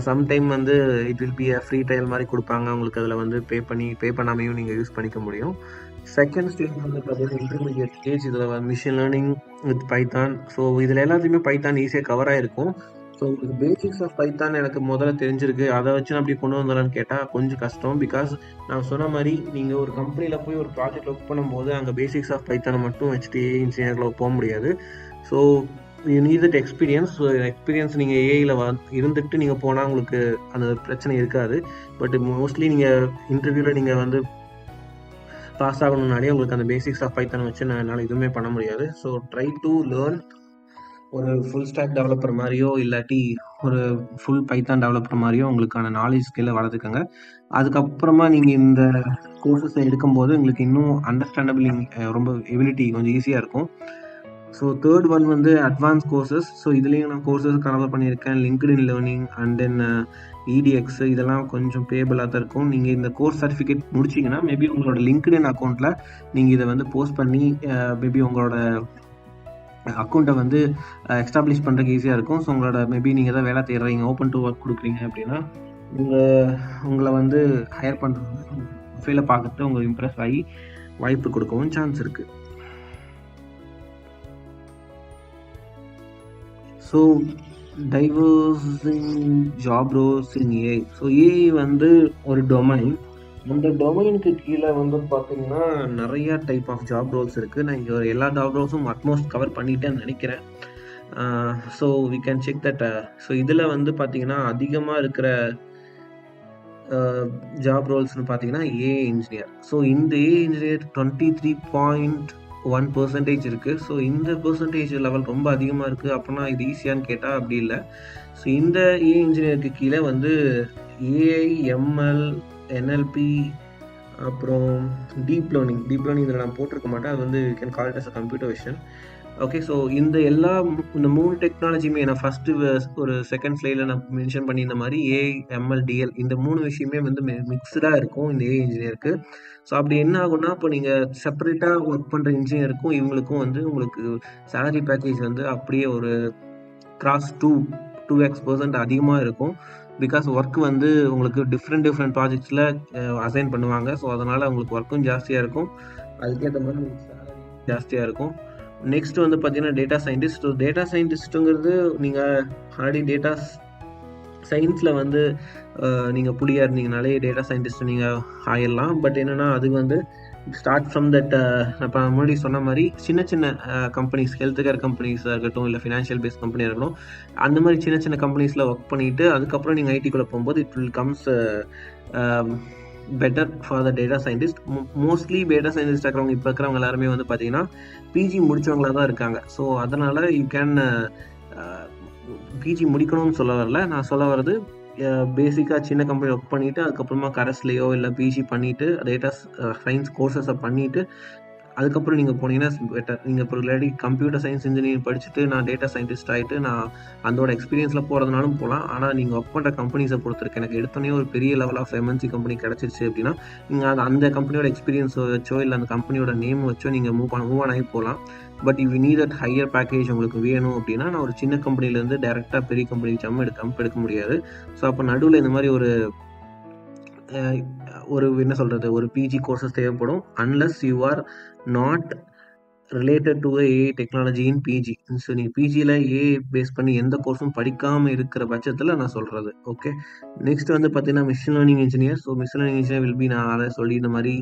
சம்டைம் வந்து it will be a free trial மாதிரி கொடுப்பாங்க உங்களுக்கு. அதில் வந்து பே பண்ணாமையும் நீங்கள் யூஸ் பண்ணிக்க முடியும். செகண்ட் ஸ்டேஜ் வந்து பார்த்தீங்கன்னா இன்டர்மீடியட் ஸ்டேஜ். இதில் வந்து machine learning with Python. So இதில் எல்லாத்தையுமே பைத்தான் ஈஸியாக கவர் ஆகிருக்கும். ஸோ உங்களுக்கு பேசிக்ஸ் ஆஃப் பைத்தான் எனக்கு முதல்ல தெரிஞ்சிருக்கு, அதை வச்சு நான் அப்படி கொண்டு வந்தலான்னு கேட்டால் கொஞ்சம் கஷ்டம். பிகாஸ் நான் சொன்ன மாதிரி நீங்கள் ஒரு கம்பெனியில் போய் ஒரு ப்ராஜெக்ட் ஒர்க் பண்ணும்போது அங்கே பேசிக்ஸ் ஆஃப் பைத்தானை மட்டும் வச்சுட்டு இன்ஜினியரில் போக முடியாது. So you need that experience. So experience நீங்கள் ஏஐயில் இருந்துட்டு நீங்கள் போனால் உங்களுக்கு அந்த பிரச்சனை இருக்காது. பட் மோஸ்ட்லி நீங்கள் இன்டர்வியூவில் நீங்கள் வந்து பாஸ் ஆகணும்னாலே உங்களுக்கு அந்த பேசிக்ஸ் ஆஃப் பைத்தான் வச்சு என்னால் எதுவுமே பண்ண முடியாது. ஸோ ட்ரை டு லேர்ன் ஒரு ஃபுல் ஸ்டாக் டெவலப்பர் மாதிரியோ இல்லாட்டி ஒரு ஃபுல் பைத்தான் டெவலப்பர் மாதிரியோ உங்களுக்கான நாலேஜ் ஸ்கில்லை வளர்த்துக்கோங்க. அதுக்கப்புறமா நீங்கள் இந்த கோர்சஸை எடுக்கும்போது உங்களுக்கு இன்னும் அண்டர்ஸ்டாண்டபிள் ரொம்ப எபிலிட்டி கொஞ்சம் ஈஸியாக இருக்கும். ஸோ தேர்ட் ஒன் வந்து அட்வான்ஸ் கோர்சஸ். ஸோ இதுலேயும் நான் கோர்சஸ் கவர் பண்ணியிருக்கேன். LinkedIn learning and then ETX, இதெல்லாம் கொஞ்சம் பேபிளாக தான் இருக்கும். நீங்கள் இந்த கோர்ஸ் சர்டிஃபிகேட் முடிச்சிங்கன்னா மேபி உங்களோட லிங்க்டின் அக்கௌண்ட்டில் நீங்கள் இதை வந்து போஸ்ட் பண்ணி மேபி உங்களோட அக்கௌண்ட்டை வந்து எஸ்டாப்ளிஷ் பண்ணுறதுக்கு ஈஸியாக இருக்கும். ஸோ உங்களோட மேபி நீங்கள் எதாவது வேலை தேடுறீங்க, ஓப்பன் டு ஒர்க் கொடுக்குறீங்க அப்படின்னா உங்களை வந்து ஹையர் பண்ணுறது ப்ரொஃபைலை பார்த்துட்டு உங்களுக்கு இம்ப்ரெஸ் ஆகி வாய்ப்பு கொடுக்கவும் சான்ஸ் இருக்குது. So diversing job roles in AI. So AI வந்து ஒரு டொமைன். அந்த டொமைனுக்கு கீழே வந்து பார்த்தீங்கன்னா நிறையா டைப் ஆஃப் ஜாப் ரோல்ஸ் இருக்குது. நான் இங்கே எல்லா ஜாப் ரோல்ஸும் அட்மோஸ்ட் கவர் பண்ணிட்டேன்னு நினைக்கிறேன். So we can check that. So இதில் வந்து பார்த்தீங்கன்னா அதிகமாக இருக்கிற ஜாப் ரோல்ஸ்னு பார்த்தீங்கன்னா ஏஐ இன்ஜினியர். ஸோ இந்த ஏஐ இன்ஜினியர் 23.1% இருக்குது. ஸோ இந்த பெர்சன்டேஜ் லெவல் ரொம்ப அதிகமாக இருக்குது. அப்படின்னா இது ஈஸியான்னு கேட்டால் அப்படி இல்லை. ஸோ இந்த ஏஐ இன்ஜினியருக்கு கீழே வந்து ஏஐ, எம்எல், என்எல்பி, அப்புறம் டீப் லேர்னிங் இதில் நான் போட்டிருக்க மாட்டேன். அது வந்து you can call it as a computer vision. Okay, so இந்த 3 டெக்னாலஜியுமே நான் ஃபஸ்ட்டு ஒரு செகண்ட் ஸ்லைடில் நான் மென்ஷன் பண்ணியிருந்த மாதிரி ஏஐ, எம்எல், டிஎல் இந்த 3 விஷயமே வந்து மிக்ஸ்டாக இருக்கும் இந்த ஏஐ இன்ஜினியருக்கு. ஸோ அப்படி என்ன ஆகும்னா இப்போ நீங்கள் செப்பரேட்டாக ஒர்க் பண்ணுற இன்ஜினியருக்கும் இவங்களுக்கும் வந்து உங்களுக்கு சேலரி பேக்கேஜ் வந்து அப்படியே ஒரு கிராஸ் 2x% அதிகமாக இருக்கும். பிகாஸ் ஒர்க் வந்து உங்களுக்கு டிஃப்ரெண்ட் ப்ராஜெக்ட்ஸில் அசைன் பண்ணுவாங்க. ஸோ அதனால் உங்களுக்கு ஒர்க்கும் ஜாஸ்தியாக இருக்கும், அதுக்கேற்ற மாதிரி உங்களுக்கு சேலரி ஜாஸ்தியாக இருக்கும். நெக்ஸ்ட் வந்து பார்த்தீங்கன்னா டேட்டா சயின்டிஸ்ட். ஸோ டேட்டா சயின்டிஸ்ட்டுங்கிறது நீங்கள் ஆல்ரெடி டேட்டா சயின்ஸில் வந்து நீங்கள் புள்ளியாக இருந்தீங்கனாலே டேட்டா சயின்டிஸ்ட் நீங்கள் ஆயிடலாம். பட் என்னென்னா அது வந்து ஸ்டார்ட் ஃப்ரம் தட் இப்போ முன்னாடி சொன்ன மாதிரி சின்ன கம்பெனிஸ், ஹெல்த் கேர் கம்பெனிஸாக இருக்கட்டும் இல்லை ஃபினான்ஷியல் பேஸ்ட் கம்பெனியாக இருக்கட்டும், அந்த மாதிரி சின்ன கம்பெனிஸில் ஒர்க் பண்ணிவிட்டு அதுக்கப்புறம் நீங்கள் ஐடிக்குள்ளே போகும்போது it will comes better for the data scientist. Mostly data scientist இருக்கிறவங்க இப்போ இருக்கிறவங்க எல்லாருமே வந்து பார்த்தீங்கன்னா பிஜி முடித்தவங்களாக தான் இருக்காங்க. ஸோ அதனால் யூ கேன் பிஜி முடிக்கணும்னு சொல்ல வரல, நான் சொல்ல வர்றது பேசிக்காக சின்ன கம்பெனி ஒர்க் பண்ணிவிட்டு அதுக்கப்புறமா கரஸ்லேயோ இல்லை பிஜி பண்ணிவிட்டு டேட்டா சயின்ஸ் கோர்சஸை பண்ணிவிட்டு அதுக்கப்புறம் நீங்கள் போனீங்கன்னா பெட்டர். நீங்கள் இப்போ இல்லாட்டி கம்ப்யூட்டர் சயின்ஸ் இன்ஜினியரிங் படிச்சுட்டு நான் டேட்டா சயின்டிஸ்ட் ஆகிட்டு நான் அதோட எக்ஸ்பீரியன்ஸில் போகிறதுனாலும் போகலாம். ஆனால் நீங்கள் ஒர்க் பண்ணுற கம்பெனிஸை பொறுத்திருக்கு. எனக்கு எடுத்தோடனே ஒரு பெரிய லெவல் ஆஃப் எம்என்சி கம்பெனி கிடச்சிருச்சு அப்படின்னா நீங்கள் அந்த கம்பெனியோட எக்ஸ்பீரியன்ஸ் வச்சோ இல்லை அந்த கம்பெனியோட நேம் வச்சோ நீங்கள் மூவ் ஆன் ஆகி போகலாம். பட் இவ் நீட் தட் ஹையர் பேக்கேஜ் உங்களுக்கு வேணும் அப்படின்னா நான் ஒரு சின்ன கம்பெனிலேருந்து டேரெக்டாக பெரிய கம்பெனிக்கு ஜம்ப் எடுக்க முடியாது. ஸோ அப்போ நடுவில் இந்த மாதிரி என்ன சொல்கிறது, ஒரு பிஜி கோர்சஸ் தேவைப்படும். Unless you are not related to AI technology in PG. So நீங்கள் பிஜியில் ஏஐ பேஸ் பண்ணி எந்த கோர்ஸும் படிக்காமல் இருக்கிற பட்சத்தில் நான் சொல்கிறது. ஓகே, நெக்ஸ்ட் வந்து பார்த்தீங்கன்னா machine learning engineer. So machine learning engineer will be, நான் அதை சொல்லி இந்த மாதிரி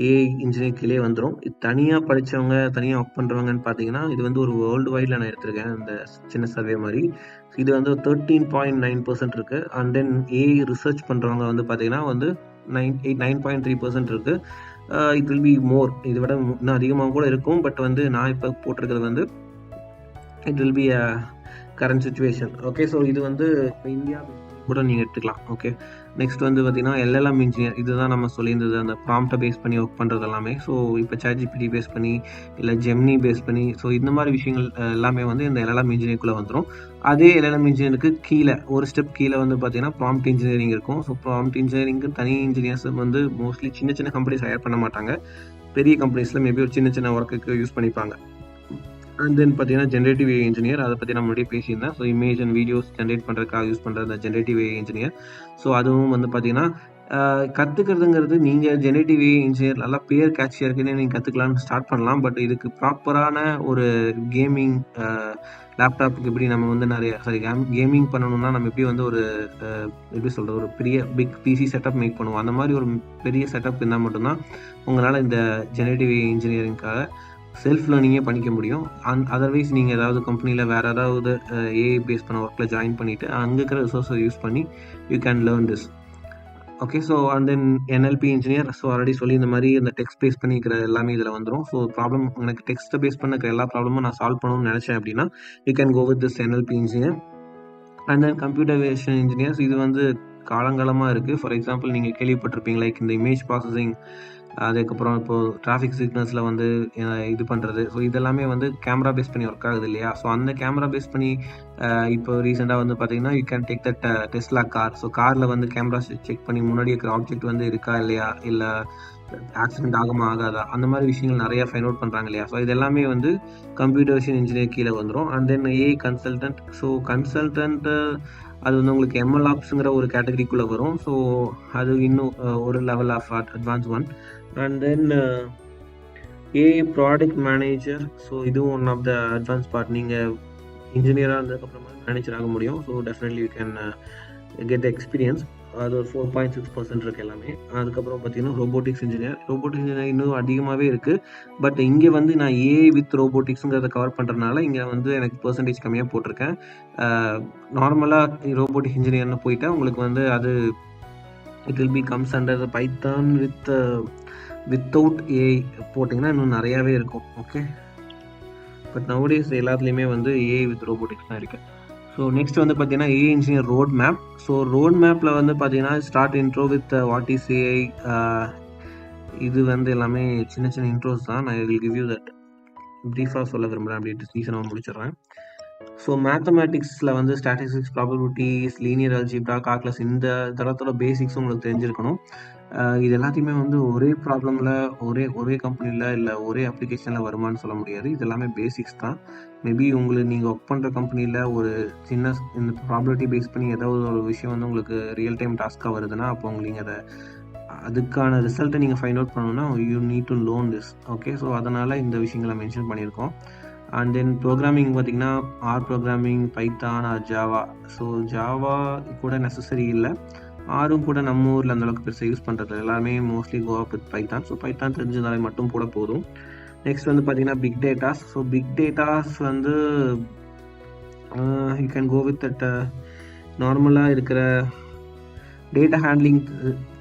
ஏஐ இன்ஜினியர் கீழே வந்துடும். இது தனியாக படித்தவங்க தனியாக ஒர்க் பண்ணுறவங்கன்னு பார்த்தீங்கன்னா இது வந்து ஒரு வேர்ல்டு வைடில் நான் எடுத்திருக்கேன் இந்த சின்ன சர்வே மாதிரி. இது வந்து 13.9% இருக்குது. அண்ட் தென் ஏஐ ரிசர்ச் பண்ணுறவங்க வந்து பார்த்தீங்கன்னா வந்து 9.3% இருக்குது. இட் வில் பி மோர், இதை விட இன்னும் அதிகமாக கூட இருக்கும். பட் வந்து நான் இப்போ போட்டிருக்கிறது வந்து it will be a current situation. Okay, so இது வந்து இந்தியா கூட நீங்கள் எடுத்துக்கலாம். ஓகே, நெக்ஸ்ட் வந்து பார்த்தீங்கன்னா எல்எல்எம் இன்ஜினியர். இதுதான் நம்ம சொல்லியிருந்தது, அந்த ப்ராம்ப்டை பேஸ் பண்ணி ஒர்க் பண்ணுறது எல்லாமே. ஸோ இப்போ ChatGPT பேஸ் பண்ணி இல்லை ஜெமினி பேஸ் பண்ணி, ஸோ இந்த மாதிரி விஷயங்கள் எல்லாமே வந்து இந்த எல்எல்எம் இன்ஜினியருக்குள்ளே வந்துடும். அதே எல்எல்எம் இன்ஜினியருக்கு கீழே ஒரு ஸ்டெப் கீழே வந்து பார்த்தீங்கன்னா ப்ராம்ப்ட் இன்ஜினியரிங் இருக்கும். ஸோ ப்ராம்ப்ட் இன்ஜினியரிங்க்கு தனி இன்ஜினியர்ஸ் வந்து மோஸ்ட்லி சின்ன சின்ன கம்பெனிஸ் ஹையர் பண்ண மாட்டாங்க. பெரிய கம்பெனிஸில் மேபி ஒரு சின்ன சின்ன ஒர்க்குக்கு யூஸ் பண்ணிப்பாங்க. அண்ட் தென் பார்த்தீங்கன்னா ஜென்ரேட்டிவ் ஏஐ இன்ஜினியர், அதை பற்றி நான் முன்னாடியே பேசியிருந்தேன். So image and videos generate பண்ணுறதுக்காக யூஸ் பண்ணுற அந்த ஜென்ரேட்டிவ் ஏஐ இன்ஜினியர். ஸோ அதுவும் வந்து பார்த்தீங்கன்னா கற்றுக்கிறதுங்கிறது நீங்கள் ஜென்ரேட்டிவ் ஏஐ இன்ஜினியர் நல்லா பேர் கேட்சியாக இருக்குன்னு நீங்கள் கற்றுக்கலான்னு ஸ்டார்ட் பண்ணலாம். பட் இதுக்கு ப்ராப்பரான ஒரு கேமிங் லேப்டாப்புக்கு எப்படி நம்ம வந்து கேமிங் பண்ணணும்னா நம்ம எப்படி வந்து ஒரு எப்படி சொல்கிறது, ஒரு பெரிய பிக் பிசி செட்டப் மேக் பண்ணுவோம். அந்த மாதிரி ஒரு பெரிய செட்டப் இருந்தால் மட்டும்தான் உங்களால் இந்த ஜென்ரேட்டிவ் ஏஐ இன்ஜினியரிங்காக செல்ஃப் லேர்னிங்கே பண்ணிக்க முடியும். அதர்வைஸ் நீங்கள் ஏதாவது கம்பெனியில் வேறு ஏதாவது ஏஐ பேஸ் பண்ண ஒர்க்கில் ஜாயின் பண்ணிவிட்டு அங்கே இருக்கிற ரிசோர்ஸை யூஸ் பண்ணி you can learn this. Okay, so and then NLP engineer. So already சொல்லி இந்த மாதிரி இந்த டெக்ஸ்ட் பேஸ் பண்ணிக்கிற எல்லாமே இதில் வந்துடும். ஸோ ப்ராப்ளம் எனக்கு டெக்ஸ்ட்டை பேஸ் பண்ணிக்கிற எல்லா ப்ராப்ளமும் நான் சால்வ் பண்ணணும்னு நினச்சேன் அப்படின்னா you can go with this NLP engineer. And then computer vision engineers. இது வந்து காலங்காலமாக இருக்குது. ஃபார் எக்ஸாம்பிள் நீங்கள் கேள்விப்பட்டிருப்பீங்க லைக் இந்த இமேஜ் ப்ராசஸிங், அதுக்கப்புறம் இப்போது டிராஃபிக் சிக்னல்ஸில் வந்து இது பண்ணுறது. ஸோ இதெல்லாமே வந்து கேமரா பேஸ் பண்ணி ஒர்க் ஆகுது இல்லையா? ஸோ அந்த கேமரா பேஸ் பண்ணி இப்போ ரீசெண்டாக வந்து பார்த்தீங்கன்னா you can take that Tesla car. So காரில் வந்து கேமரா செக் பண்ணி முன்னாடி இருக்கிற ஆப்ஜெக்ட் வந்து இருக்கா இல்லையா, இல்லை ஆக்சிடென்ட் ஆகுமா ஆகாதா, அந்த மாதிரி விஷயங்கள் நிறையா ஃபைண்ட் அவுட் பண்ணுறாங்க இல்லையா? ஸோ இது எல்லாமே வந்து கம்ப்யூட்டர் விஷன் இன்ஜினியர் கீழே வந்துடும். And then AI consultant. So consultant அது வந்து உங்களுக்கு எம்எல் ஆப்ஸுங்கிற ஒரு கேட்டகரிக்குள்ளே வரும். ஸோ அது இன்னும் ஒரு level of advance one. And then AI product manager. So இதுவும் one of the advance part. நீங்கள் இன்ஜினியராக இருந்ததுக்கப்புறமா மேனேஜர் ஆக முடியும். So definitely you can get experience. அது ஒரு 4.6% இருக்குது எல்லாமே. அதுக்கப்புறம் பார்த்தீங்கன்னா ரோபோட்டிக்ஸ் இன்ஜினியர். ரோபோட்டிக்ஸ் இன்ஜினியர் இன்னும் அதிகமாகவே இருக்குது. பட் இங்கே வந்து நான் ஏஐ வித் ரோபோட்டிக்ஸுங்கிறத கவர் பண்ணுறதுனால இங்கே வந்து எனக்கு பெர்சன்டேஜ் கம்மியாக போட்டிருக்கேன். நார்மலாக ரோபோட்டிக்ஸ் இன்ஜினியர்னு போயிட்டா உங்களுக்கு வந்து அது it will be comes under Python without AI போட்டிங்கன்னா இன்னும் நிறையாவே இருக்கும். ஓகே, பட் நவடேஸ் எல்லாத்துலேயுமே வந்து ஏஐ வித் ரோபோட்டிக்ஸ் தான் இருக்குது. ஸோ நெக்ஸ்ட் வந்து பார்த்தீங்கன்னா AI engineer road map. So road மேப்பில் வந்து பார்த்தீங்கன்னா start intro with what is AI. இது வந்து எல்லாமே சின்ன சின்ன இன்ட்ரோஸ் தான். நான் வில் கிவ் யூ தட் ப்ரீஃபாக சொல்ல விரும்புகிறேன், அப்படி சீசனாக முடிச்சிடுறேன். ஸோ மேத்தமேட்டிக்ஸில் வந்து statistics, probabilities, linear algebra, calculus, இந்த தரத்தோட பேசிக்ஸும் உங்களுக்கு தெரிஞ்சிருக்கணும். இது எல்லாத்தையுமே வந்து ஒரே ப்ராப்ளமில் ஒரே கம்பெனியில் இல்லை ஒரே அப்ளிகேஷனில் வருமானு சொல்ல முடியாது. இது எல்லாமே பேசிக்ஸ் தான். மேபி உங்களுக்கு நீங்கள் ஒர்க் பண்ணுற கம்பெனியில் ஒரு சின்ன இந்த ப்ராபபிலிட்டி பேஸ் பண்ணி ஏதாவது ஒரு விஷயம் வந்து உங்களுக்கு ரியல் டைம் டாஸ்க்காக வருதுன்னா அப்போ உங்களுக்கு அதுக்கான ரிசல்ட்டை நீங்கள் ஃபைண்ட் அவுட் பண்ணணும்னா you need to learn this. Okay, so அதனால் இந்த விஷயங்களை மென்ஷன் பண்ணியிருக்கோம். அண்ட் தென் ப்ரோக்ராமிங் பார்த்திங்கன்னா R programming, Python or Java. So Java கூட நெசசரி இல்லை, ஆரும் கூட நம்ம ஊரில் அந்தளவுக்கு பெருசாக யூஸ் பண்ணுறது எல்லாமே mostly go up with Python. So Python தெரிஞ்சதாலே மட்டும் கூட போதும். நெக்ஸ்ட் வந்து பார்த்திங்கன்னா big datas. So big datas வந்து you can go with that நார்மலாக இருக்கிற டேட்டா ஹேண்ட்லிங்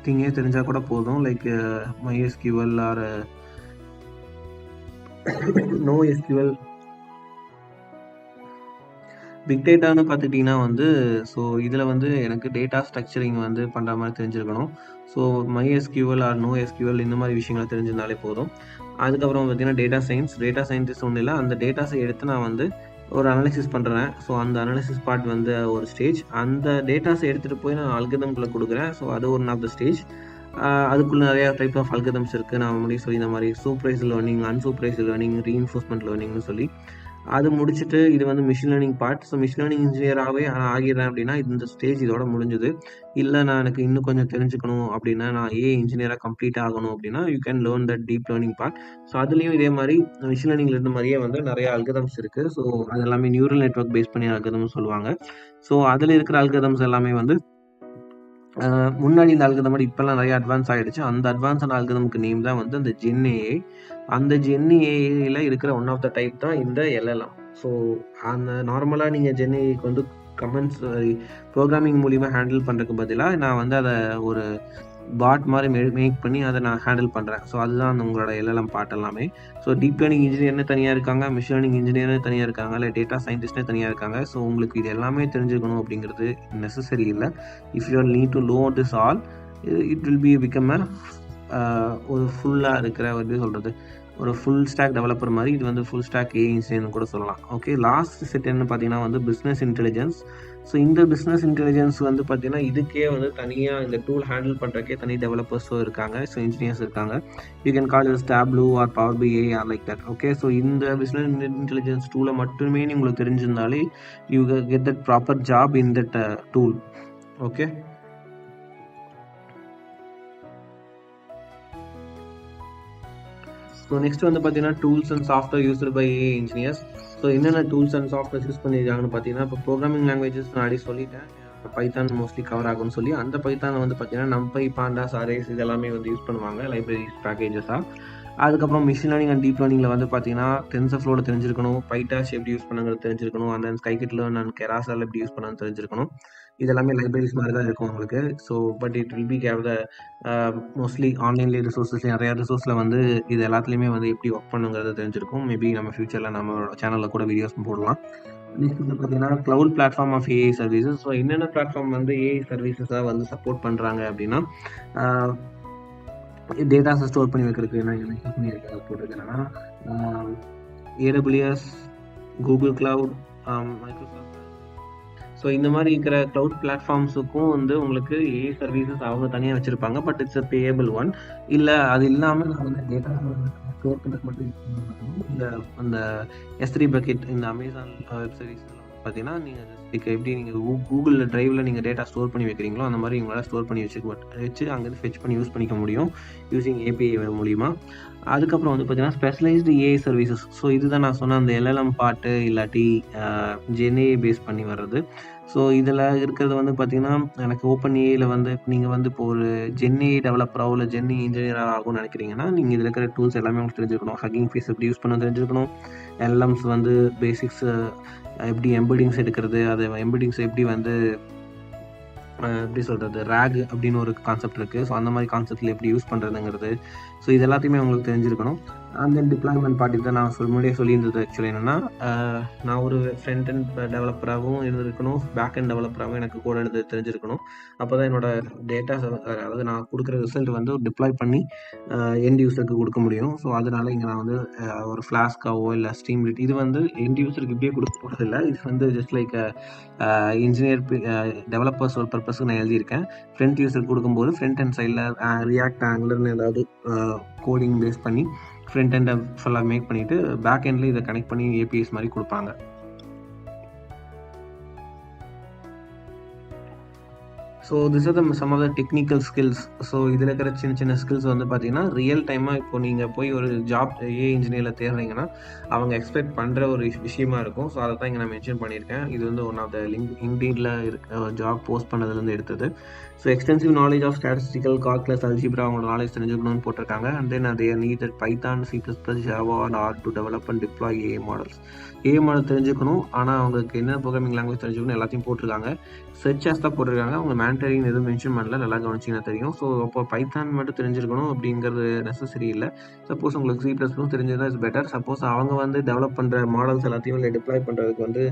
திங்கே தெரிஞ்சால் கூட போதும். Like MySQL or NoSQL. Big டேட்டான்னு பார்த்துக்கிட்டிங்கன்னா வந்து ஸோ இதில் வந்து எனக்கு டேட்டா ஸ்ட்ரக்சரிங் வந்து பண்ணுற மாதிரி தெரிஞ்சிருக்கணும். ஸோ MySQL ஆர் NoSQL இந்த மாதிரி விஷயங்களை தெரிஞ்சிருந்தாலே போதும். அதுக்கப்புறம் பார்த்திங்கன்னா டேட்டா சயின்டிஸ்ட் ஒன்றும் இல்லை, அந்த டேட்டாஸை எடுத்து நான் வந்து ஒரு அனாலிசிஸ் பண்ணுறேன். ஸோ அந்த அனாலிசிஸ் பார்ட் வந்து ஒரு ஸ்டேஜ். அந்த டேட்டாஸை எடுத்துகிட்டு போய் நான் அல்கதம்குள்ளே கொடுக்குறேன். ஸோ அது ஒன் ஆஃப் த ஸ்டேஜ். அதுக்குள்ளே நிறையா டைப் ஆஃப் அல்கதம்ஸ் இருக்குது. நான் முன்னாடி சொல்லி இந்த மாதிரி supervised learning, unsupervised learning, reinforcement லேர்னிங்னு சொல்லி அது முடிச்சுட்டு இது வந்து machine learning part. So machine learning இன்ஜினியராகவே ஆகிறேன் அப்படின்னா இந்த ஸ்டேஜ் இதோட முடிஞ்சுது. இல்லை நான் எனக்கு இன்னும் கொஞ்சம் தெரிஞ்சுக்கணும் அப்படின்னா நான் ஏஐ இன்ஜினியராக கம்ப்ளீட் ஆகணும் அப்படின்னா you can learn that deep learning part. So அதுலேயும் இதே மாதிரி மிஷின் லேர்னிங்ல இருந்த மாதிரியே வந்து நிறைய அல்கதம்ஸ் இருக்குது. ஸோ அது எல்லாமே நியூரல் நெட்வொர்க் பேஸ் பண்ணி அல்கதம்ஸ் சொல்லுவாங்க. ஸோ அதில் இருக்கிற அல்கதம்ஸ் எல்லாமே வந்து முன்னாடி இந்த அல்கதம் மாதிரி இப்போல்லாம் நிறைய அட்வான்ஸ் ஆகிடுச்சு. அந்த அட்வான்ஸான அல்கதமுக்கு நேம் தான் வந்து அந்த ஜென்ஏஐ. அந்த ஜென்ஏஐல இருக்கிற ஒன் ஆஃப் த டைப் தான் இந்த எல்எல்எம். ஸோ அந்த நார்மலாக நீங்கள் ஜென்ஏஐக்கு வந்து கமெண்ட்ஸ் ப்ரோக்ராமிங் மூலிமா ஹேண்டில் பண்ணுறதுக்கு பதிலாக நான் வந்து அதை ஒரு பாட் மாதிரி மேக் பண்ணி அதை நான் ஹேண்டில் பண்ணுறேன். ஸோ அதுதான் உங்களோட எல்எல்எம் பார்ட் எல்லாமே. ஸோ டீப் லேர்னிங் இன்ஜினியர்னு தனியாக இருக்காங்க, மிஷின் லேர்னிங் இன்ஜினியர்னு தனியாக இருக்காங்க, இல்லை டேட்டா சயின்டிஸ்ட்னே தனியாக இருக்காங்க. ஸோ உங்களுக்கு இது எல்லாமே தெரிஞ்சுக்கணும் அப்படிங்கிறது நெசசரி இல்லை. If you need to know this all, it will be become ஒரு ஃபுல்லாக இருக்கிற எப்படி சொல்கிறது, ஒரு ஃபுல் ஸ்டாக் டெவலப்பர் மாதிரி. இது வந்து ஃபுல் ஸ்டாக் ஏஐ இன்ஜினியர்னு கூட சொல்லலாம். ஓகே, லாஸ்ட் செட் என்ன பார்த்தீங்கன்னா வந்து பிஸ்னஸ் இன்டெலிஜென்ஸ். ஸோ இந்த பிஸ்னஸ் இன்டெலிஜென்ஸ் வந்து பார்த்தீங்கன்னா இதுக்கே வந்து தனியாக இந்த டூல் ஹேண்டில் பண்ணுறக்கே தனி டெவலப்பர்ஸும் இருக்காங்க, ஸோ இன்ஜினியர்ஸ் இருக்காங்க. You can call is Tableau or Power BI or like that. Okay, so இந்த பிஸ்னஸ் இன்டெலிஜென்ஸ் டூலை மட்டுமே உங்களுக்கு தெரிஞ்சிருந்தாலே you get that proper job in that tool. Okay, so next வந்து பார்த்தீங்கன்னா tools and software used by AI engineers. So என்னென்ன tools and softwares use பண்ணியிருக்காங்கன்னு பார்த்தீங்கன்னா, இப்போ ப்ரோக்ராமிங் லாங்குவேஜஸ் நான் ஆல்ரெடி சொல்லிட்டேன், பைத்தான் மோஸ்ட்லி கவர் ஆகும்னு சொல்லி. அந்த பைத்தான் வந்து பார்த்தீங்கன்னா நம்பை, பாண்டாஸ், அரேஸ் இதெல்லாமே வந்து யூஸ் பண்ணுவாங்க லைப்ரரிஸ் பேக்கேஜஸாக. அதுக்கப்புறம் மிஷின் லேர்னிங் அண்ட் டீப் லேர்னிங்கில் வந்து பார்த்தீங்கன்னா டென்சர்ஃப்ளோட தெரிஞ்சிருக்கணும், பைடாஷ் எப்படி யூஸ் பண்ணுங்கிறது தெரிஞ்சிருக்கணும், அந்த ஸ்கைகிட் லேர்ன் அண்ட் கெராசல் எப்படி யூஸ் பண்ணணும்னு தெரிஞ்சிருக்கணும். இதெல்லாமே லைப்ரரிஸ் மாதிரி தான் இருக்கும் உங்களுக்கு. So but it will be gave the mostly ஆன்லைன்லேயே ரிசோர்ஸஸ் நிறையா ரிசோர்ஸில் வந்து இது எல்லாத்துலேயுமே வந்து எப்படி ஒர்க் பண்ணுங்கிறது தெரிஞ்சிருக்கும். மேபி நம்ம ஃபியூச்சரில் நம்மளோட சேனலில் கூட வீடியோஸ் போடலாம். நெக்ஸ்ட் வந்து பார்த்தீங்கன்னா cloud platform of AI services. So என்னென்ன பிளாட்ஃபார்ம் வந்து ஏஐ சர்வீசஸாக வந்து சப்போர்ட் பண்ணுறாங்க அப்படின்னா, டேட்டாஸை ஸ்டோர் பண்ணி வைக்கிறதுக்கு நான் என்ன யூஸ் பண்ணியிருக்கேன் போட்டிருக்கேன்னா AWS, Google cloud, Microsoft. So இந்த மாதிரி இருக்கிற க்ளவுட் பிளாட்ஃபார்ம்ஸுக்கும் வந்து உங்களுக்கு ஏஐ சர்வீசஸ் அவங்க தனியாக வச்சுருப்பாங்க. But it's a payable one. இல்லை அது இல்லாமல் நான் வந்து டேட்டா ஸ்டோர் பண்ணுறதுக்கு மட்டும் யூஸ் பண்ணணும். இந்த அந்த S3 பக்கெட் இந்த அமேசான் வெப் சர்வீஸ் பார்த்தீங்கன்னா நீங்கள் எப்படி நீங்கள் கூகுளில் ட்ரைவில் நீங்கள் டேட்டா ஸ்டோர் பண்ணி வைக்கிறீங்களோ அந்த மாதிரி உங்களால் ஸ்டோர் பண்ணி வச்சு அங்கேருந்து ஃபெச் பண்ணி யூஸ் பண்ணிக்க முடியும் யூஸிங் ஏபிஐ மூலிமா. அதுக்கப்புறம் வந்து பார்த்தீங்கன்னா ஸ்பெஷலைஸ்டு ஏஐ சர்வீசஸ். ஸோ இதுதான் நான் சொன்ன அந்த எல்எல்எம் பார்ட்டு இல்லாட்டி ஜென்ஏஐ பேஸ் பண்ணி வர்றது. ஸோ இதில் இருக்கிறது வந்து பார்த்தீங்கன்னா எனக்கு ஓப்பன் ஏஐயில் வந்து நீங்கள் வந்து இப்போ ஒரு ஜென்ஏஐ டெவலப்பராகவோ இல்லை ஜென்ஏஐ இன்ஜினியராக ஆகும்னு நினைக்கிறீங்கன்னா நீங்கள் இதில் இருக்கிற டூல்ஸ் எல்லாமே உங்களுக்கு தெரிஞ்சுக்கணும். ஹக்கிங் ஃபேஸ் எப்படி யூஸ் பண்ண தெரிஞ்சுக்கணும், எல்எம்ஸ் வந்து பேசிக்ஸ் எப்படி எம்பெடிங்ஸ் எடுக்கிறது, அது எம்பெடிங்ஸ் எப்படி வந்து எப்படி சொல்கிறது ரேக் அப்படின்னு ஒரு கான்செப்ட் இருக்குது. ஸோ அந்த மாதிரி கான்செப்டில் எப்படி யூஸ் பண்ணுறதுங்கிறது. ஸோ இது எல்லாத்தையுமே உங்களுக்கு தெரிஞ்சிருக்கணும். அண்ட் தென் டிப்ளாய்மெண்ட் பார்ட்டி தான் நான் முன்னாடியே சொல்லியிருந்தது. ஆக்சுவலி என்னென்னா நான் ஒரு ஃப்ரண்ட் அண்ட் டெவலப்பராகவும் இருந்திருக்கணும், பேக் அண்ட் டெவலப்பராகவும் எனக்கு கூட எடுத்து தெரிஞ்சிருக்கணும். அப்போ தான் என்னோட டேட்டாஸ் அதாவது நான் கொடுக்குற ரிசல்ட் வந்து டிப்ளாய் பண்ணி எண்ட் யூஸருக்கு கொடுக்க முடியும். ஸோ அதனால இங்கே நான் வந்து ஒரு ஃப்ளாஸ்காவோ இல்லை ஸ்ட்ரீம்லைட் இது வந்து எண்ட் யூஸருக்கு இப்படியே கொடுக்க போகிறதில்ல. இது வந்து ஜஸ்ட் லைக் இன்ஜினியர் டெவலப்பர்ஸ் ஒரு பர்பஸுக்கு நான் எழுதியிருக்கேன். ஃப்ரண்ட் யூஸருக்கு கொடுக்கும்போது ஃப்ரண்ட் அண்ட் சைடில் ரியாக்ட் ஆங்குலர்னு ஏதாவது கோடிங் பேஸ் பண்ணி ஃப்ரண்ட் எண்டை ஃபுல்லாக மேக் பண்ணிவிட்டு பேக் எண்டில் இதை கனெக்ட் பண்ணி ஏபிஎஸ் மாதிரி கொடுப்பாங்க. So this are some of the technical skills. So இதில் இருக்கிற சின்ன சின்ன ஸ்கில்ஸ் வந்து பார்த்தீங்கன்னா ரியல் டைமாக இப்போ நீங்கள் போய் ஒரு ஜாப் ஏஐ இன்ஜினியரில் தேடுறீங்கன்னா அவங்க எக்ஸ்பெக்ட் பண்ணுற ஒரு விஷயமா இருக்கும். ஸோ அதை தான் இங்கே நான் மென்ஷன் பண்ணியிருக்கேன். இது வந்து ஒன் ஆஃப் த லிங்க்டின்ல இருக்க ஜாப் போஸ்ட் பண்ணதுலேருந்து எடுத்தது. So extensive knowledge of statistical, calculus, algebra அவங்களோட நாலேஜ் தெரிஞ்சுக்கணும்னு போட்டிருக்காங்க. அண்ட் தென் அதே needed Python, C++, Java and R to develop and deploy AI models. AI model தெரிஞ்சுக்கணும், ஆனால் அவங்களுக்கு என்ன ப்ரோக்ராமிங் லாங்குவேஜ் தெரிஞ்சுக்கணும் எல்லாத்தையும் போட்டிருக்காங்க. செர்ச் ஆஸ் தான் போட்டிருக்காங்க. அவங்க மேண்டரின்னு எதுவும் மென்ஷன் பண்ணல, நல்லா கவனிச்சிங்கன்னா தெரியும். ஸோ அப்போ பைத்தான் மட்டும் தெரிஞ்சிருக்கணும் அப்படிங்கிறது நெசசரி இல்லை. சப்போஸ் உங்களுக்கு C++ தெரிஞ்சதா இஸ் பெட்டர். சப்போஸ் அவங்க வந்து டெவலப் பண்ணுற மாடல்ஸ் எல்லாத்தையும் இல்லை டிப்ளாய் பண்ணுறதுக்கு வந்து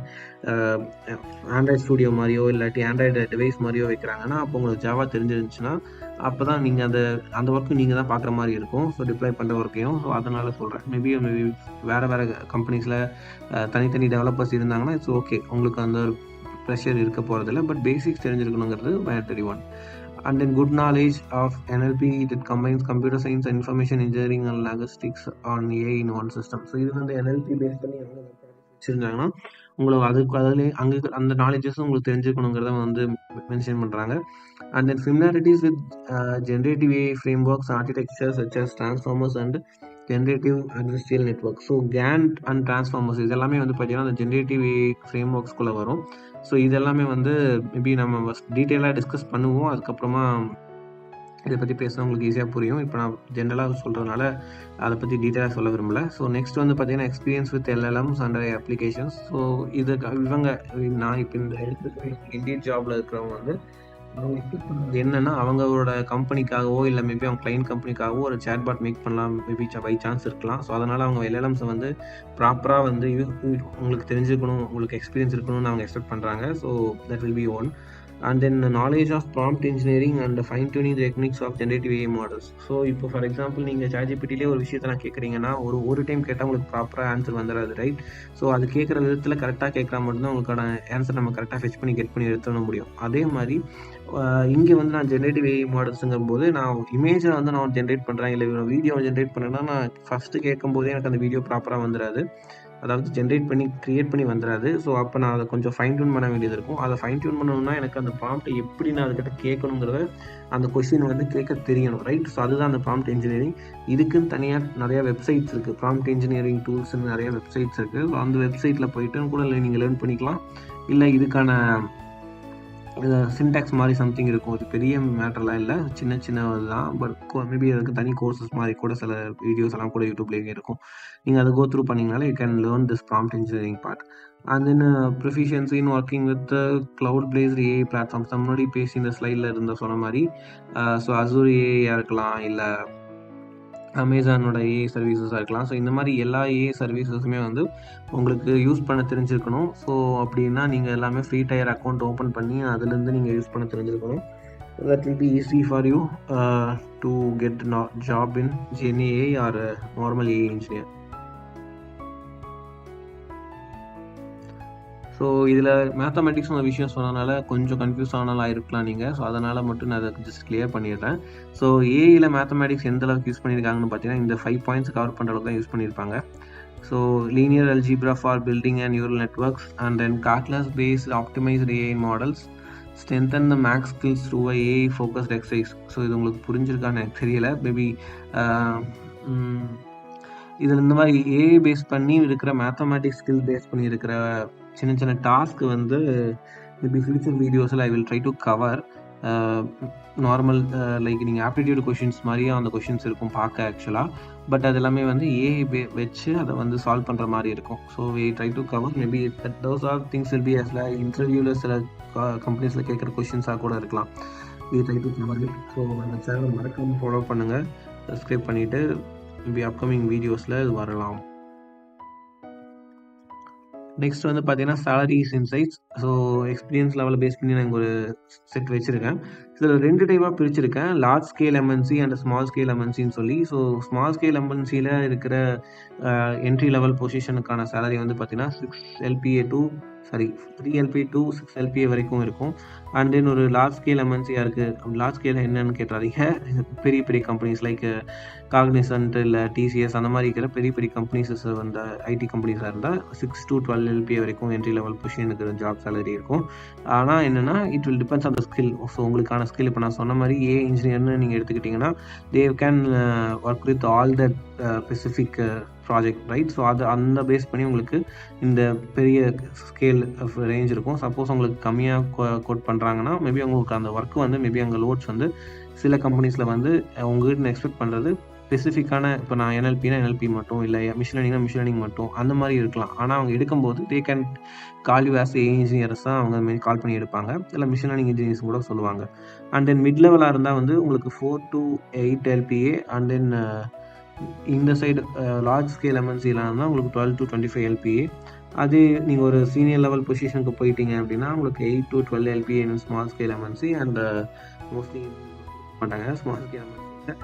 ஆண்ட்ராய்ட் ஸ்டூடியோ மாதிரியோ இல்லாட்டி ஆண்ட்ராய்டு டிவைஸ் மாதிரியோ வைக்கிறாங்கன்னா அப்போ உங்களுக்கு ஜாவா தெரிஞ்சிருந்துச்சுன்னா அப்போ தான் நீங்கள் அந்த ஒர்க்கு நீங்கள் தான் பார்க்குற மாதிரி இருக்கும். ஸோ டிப்ளாய் பண்ணுற ஒர்க்கையும். ஸோ அதனால் சொல்கிறேன். மேபி வேறு கம்பெனிஸில் தனித்தனி டெவலப்பர்ஸ் இருந்தாங்கன்னா இட்ஸ் ஓகே, உங்களுக்கு அந்த ஒரு ப்ரெஷர் இருக்க போகிறதில்ல. பட் பேசிக்ஸ் தெரிஞ்சிருக்கணுங்கிறது mandatory one. And then good knowledge of NLP that combines computer science and information engineering and linguistics on AI in one system. So இது வந்து NLP பேஸ் பண்ணி வச்சுருந்தாங்கன்னா உங்களுக்கு அதுலேயே அங்கே அந்த நாலேஜஸும் உங்களுக்கு தெரிஞ்சுக்கணுங்கிறத வந்து மென்ஷன் பண்ணுறாங்க. And then similarities with generative AI frameworks architecture such as transformers and generative adversarial network. So கேண்ட் அண்ட் டிரான்ஸ்ஃபார்மர்ஸ் இது எல்லாமே வந்து பார்த்தீங்கன்னா அந்த ஜென்ரேட்டிவ் ஏஐ ஃப்ரேம் ஒர்க்ஸ்குள்ளே வரும். ஸோ இது எல்லாமே வந்து மேபி நம்ம டீட்டெயிலாக டிஸ்கஸ் பண்ணுவோம். அதுக்கப்புறமா இதை பற்றி பேசினா உங்களுக்கு ஈஸியாக புரியும். இப்போ நான் ஜென்ரலாக சொல்கிறதுனால அதை பற்றி டீட்டெயிலாக சொல்ல விரும்பல. ஸோ நெக்ஸ்ட் வந்து பார்த்தீங்கன்னா experience with LLMs and applications. So இது நான் இப்போ இந்த எடுத்துக்கிற இண்டியன் ஜாபில் இருக்கிறவங்க வந்து அவங்க எக்ஸ்பெக்ட் பண்ணுறது என்னன்னா அவங்களோட கம்பெனிக்காகவோ இல்லை மேபி அவங்க கிளைண்ட் கம்பெனிக்காகவோ ஒரு சேட்பாட் மேக் பண்ணலாம், மேபி பை சான்ஸ் இருக்கலாம். ஸோ அதனால் அவங்க எல்எல்எம்ஸை வந்து ப்ராப்பராக வந்து உங்களுக்கு தெரிஞ்சுக்கணும், உங்களுக்கு எக்ஸ்பீரியன்ஸ் இருக்கணும்னு அவங்க எக்ஸ்பெக்ட் பண்ணுறாங்க. So that will be one. And then the knowledge of prompt engineering and the fine-tuning the techniques of generative AI models. So இப்போ ஃபார் எக்ஸாம்பிள் நீங்கள் ChatGPTலே ஒரு விஷயத்தை நான் கேட்குறீங்கன்னா ஒரு டைம் கேட்டால் உங்களுக்கு ப்ராப்பராக ஆன்சர் வந்துடாது, ரைட்? ஸோ அது கேட்குற விதத்தில் கரெக்டாக கேட்குறா மட்டும்தான் உங்களுக்கான ஆன்சர் நம்ம கரெக்டாக ஃபெச் பண்ணி கெட் பண்ணி எடுத்துட முடியும். அதே மாதிரி இங்கே வந்து நான் ஜென்ரேட்டிவ் ஏஐ மாடல்ஸுங்கும் போது நான் இமேஜை வந்து நான் ஜென்ரேட் பண்ணுறேன் இல்லை வீடியோவை ஜென்ரேட் பண்ணுறேன்னா நான் ஃபஸ்ட்டு கேட்கும் போதே எனக்கு அந்த வீடியோ ப்ராப்பராக வந்துடாது, அதாவது கிரியேட் பண்ணி வந்துடாது. ஸோ அப்போ நான் அதை கொஞ்சம் ஃபைன் டியூன் பண்ண வேண்டியது இருக்கும். அதை ஃபைன் டியூன் பண்ணணும்னா எனக்கு அந்த ப்ராம்ப்ட்டை எப்படி நான் அதுக்கிட்ட கேட்கணுங்கிறத அந்த கொஸ்டின் வந்து கேட்க தெரியணும், ரைட்? ஸோ அதுதான் அந்த ப்ராம்ப்ட் இன்ஜினியரிங். இதுக்குன்னு தனியாக நிறையா வெப்சைட்ஸ் இருக்குது, ப்ராம்ப்ட் இன்ஜினியரிங் டூல்ஸ்ன்னு நிறைய வெப்சைட்ஸ் இருக்குது. ஸோ அந்த வெப்சைட்டில் போயிட்டு கூட நீங்கள் லேர்ன் பண்ணிக்கலாம். இல்லை இதுக்கான சின்டாக்ஸ் மாதிரி சம்திங் இருக்கும், இது பெரிய மேட்டர்லாம் இல்லை, சின்ன தான். பட் மேபி அதுக்கு தனி கோர்சஸ் மாதிரி கூட சில வீடியோஸ் எல்லாம் கூட யூடியூப்லேயே இருக்கும். நீங்கள் அதை கோ த்ரூ பண்ணிங்கனாலே you can learn this prompt engineering part. And then proficiency in working with cloud based AI platforms. முன்னாடி பேசி இந்த ஸ்லைடில் இருந்த சொன்ன மாதிரி ஸோ அசூர் ஏஐயாக இருக்கலாம், இல்லை அமேசானோட ஏஐ சர்வீசஸாக இருக்கலாம். ஸோ இந்த மாதிரி எல்லா ஏஐ சர்வீசஸுமே வந்து உங்களுக்கு யூஸ் பண்ண தெரிஞ்சிருக்கணும். ஸோ அப்படின்னா நீங்கள் எல்லாமே ஃப்ரீ டயர் அக்கௌண்ட் ஓப்பன் பண்ணி அதுலேருந்து நீங்கள் யூஸ் பண்ண தெரிஞ்சிருக்கணும். that will be easy for you to get job in GenAI or normal AI engineer. So இதில் மேத்தமெட்டிக்ஸ் ஒரு விஷயம் சொன்னதுனால கொஞ்சம் கன்ஃபியூஸ் ஆனாலும் இருக்கலாம் நீங்கள். ஸோ அதனால் மட்டும் நான் அதை ஜஸ்ட் கிளியர் பண்ணிடுறேன். ஸோ ஏஐயில் மேத்தமெட்டிக்ஸ் எந்த அளவுக்கு யூஸ் பண்ணியிருக்காங்கன்னு பார்த்தீங்கன்னா இந்த 5 பாயிண்ட்ஸ் கவர் பண்ணுற அளவுக்கு தான் யூஸ் பண்ணியிருப்பாங்க. So linear algebra for building and neural networks and then calculus based optimised AI models, strengthen the max skills through a AI focused exercise. So இது உங்களுக்கு புரிஞ்சிருக்கான்னு எனக்கு தெரியல, மேபி இதில் இந்த மாதிரி ஏஐ பேஸ் பண்ணி இருக்கிற மேத்தமேட்டிக்ஸ் ஸ்கில் பேஸ் பண்ணி இருக்கிற சின்ன டாஸ்க்கு வந்து மேபி ஃபியூச்சர் வீடியோஸில் ஐ will try to cover. Normal like நீங்கள் ஆப்டிடியூட் கொஷின்ஸ் மாதிரியே அந்த கொஷின்ஸ் இருக்கும் பார்க்க ஆக்சுவலாக, பட் அது எல்லாமே வந்து ஏஐ வச்சு அதை வந்து சால்வ் பண்ணுற மாதிரி இருக்கும். So we try to cover maybe those are things will be அஸ்ல இன்டர்வியூவில் சில கம்பெனிஸில் கேட்குற கொஷின்ஸாக கூட இருக்கலாம். We try to cover it. So அந்த சேனல் மறக்காமல் ஃபாலோ பண்ணுங்கள், சப்ஸ்கிரைப் பண்ணிவிட்டு மேபி அப்கமிங் வீடியோஸில் இது வரலாம். நெக்ஸ்ட் வந்து பார்த்தீங்கன்னா சேலரிஸ் இன்சைட்ஸ். ஸோ எக்ஸ்பீரியன்ஸ் லெவலில் பேஸ் பண்ணி நான் ஒரு செட் வச்சுருக்கேன். இதில் 2 டைப்பாக பிரிச்சிருக்கேன், large scale MNC and small scale எம்என்சின்னு சொல்லி. ஸோ ஸ்மால் ஸ்கேல் எம்என்சியில் இருக்கிற என்ட்ரி லெவல் பொசிஷனுக்கான சேலரி வந்து பார்த்தீங்கன்னா 3 LPA to 6 LPA வரைக்கும் இருக்கும். அண்ட் தென் ஒரு லார்ஜ் ஸ்கேல் எம்என்சியாக இருக்குது. லார்ஜ் ஸ்கேல் என்னன்னு கேட்டாதீங்க, பெரிய கம்பெனிஸ் லைக் காக்னிசன்ட் இல்லை டிசிஎஸ் அந்த மாதிரி இருக்கிற பெரிய கம்பெனிஸ் அந்த ஐடி கம்பெனிஸாக இருந்தால் 6 to 12 LPA வரைக்கும் என்ட்ரி லெவல் பொசிஷனுக்கு ஜாப் சேலரி இருக்கும். ஆனால் என்னென்னா it will depends on the skill. So உங்களுக்கான ஸ்கில் இப்போ நான் சொன்ன மாதிரி ஏஐ இன்ஜினியர்னு நீங்கள் எடுத்துக்கிட்டிங்கன்னா they can work with all that specific project, right? So அந்த பேஸ் பண்ணி உங்களுக்கு இந்த பெரிய ஸ்கேல் ரேஞ்ச் இருக்கும். சப்போஸ் உங்களுக்கு கம்மியாக கோட் பண்ணுறாங்கன்னா மேபி உங்களுக்கு அந்த ஒர்க்கு வந்து மேபி அங்கே லோட்ஸ் வந்து சில கம்பெனிஸில் வந்து உங்கள்கிட்ட எக்ஸ்பெக்ட் பண்ணுறது ஸ்பெசிஃபிக்கான, இப்போ நான் NLP மட்டும், இல்லை மிஷின் லேர்னிங் மட்டும் அந்த மாதிரி இருக்கலாம். ஆனால் அவங்க எடுக்கும்போது they can call you as AI engineers தான் அவங்க மாரி கால் பண்ணி எடுப்பாங்க, இல்லை மிஷின் லேர்னிங் இன்ஜினியர்ஸ் கூட சொல்லுவாங்க. அண்ட் தென் மிட் லெவலாக இருந்தால் வந்து உங்களுக்கு 4 to 8 LPA. அண்ட் தென் இந்த சைடு லார்ஜ் ஸ்கேல் எம்என்சியில் இருந்தால் உங்களுக்கு 12 to 25 LPA. அதே நீங்கள் ஒரு சீனியர் லெவல் பொசிஷனுக்கு போயிட்டீங்க அப்படின்னா உங்களுக்கு 8 to 12 LPA in small scale MNC. And mostly மாட்டாங்க ஸ்மால் ஸ்கேல் எம்என்சியில்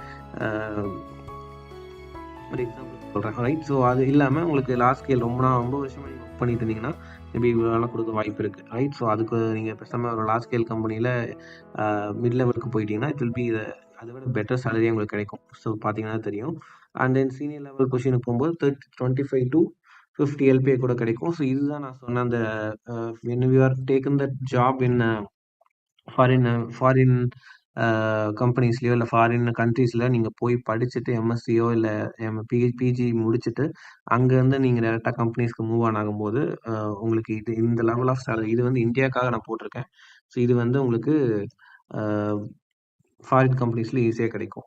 ஒரு எக்ஸாம்பிள் சொல்கிறேன், ரைட்? ஸோ அது இல்லாமல் உங்களுக்கு லார்ஜ் ஸ்கேல் ரொம்ப வருஷமாக நீங்கள் ஒர்க் பண்ணிட்டு இருந்தீங்கன்னா மேபி இவ்வளோலாம் கொடுக்க வாய்ப்பு இருக்குது, ரைட்? ஸோ அதுக்கு நீங்கள் பேசாமல் ஒரு லார்ஜ் ஸ்கேல் கம்பெனியில் மிட் லெவலுக்கு போயிட்டீங்கன்னா இட் வில் பி அதை விட பெட்டர் சேலரி உங்களுக்கு கிடைக்கும். ஸோ பார்த்தீங்கன்னா தெரியும். அண்ட் தென் சீனியர் லெவல் பொசிஷனுக்கு போகும்போது 25 to 50 எல்பிஏ கூட கிடைக்கும். ஸோ இதுதான் நான் சொன்ன அந்த when we are taken that job in foreign கம்பெனிஸ்லயோ இல்ல ஃபாரின் கண்ட்ரீஸ்ல நீங்க போய் படிச்சுட்டு எம்எஸ்சியோ இல்ல பிஜி முடிச்சுட்டு அங்கருந்து நீங்க டைரக்டா கம்பெனிஸ்க்கு மூவ் ஆன் ஆகும்போது உங்களுக்கு இந்த லெவல் ஆஃப் சேலரி இது வந்து இந்தியாக்காக நான் போட்டிருக்கேன். ஸோ இது வந்து உங்களுக்கு ஃபாரின் கம்பெனிஸ்ல ஈஸியா கிடைக்கும்.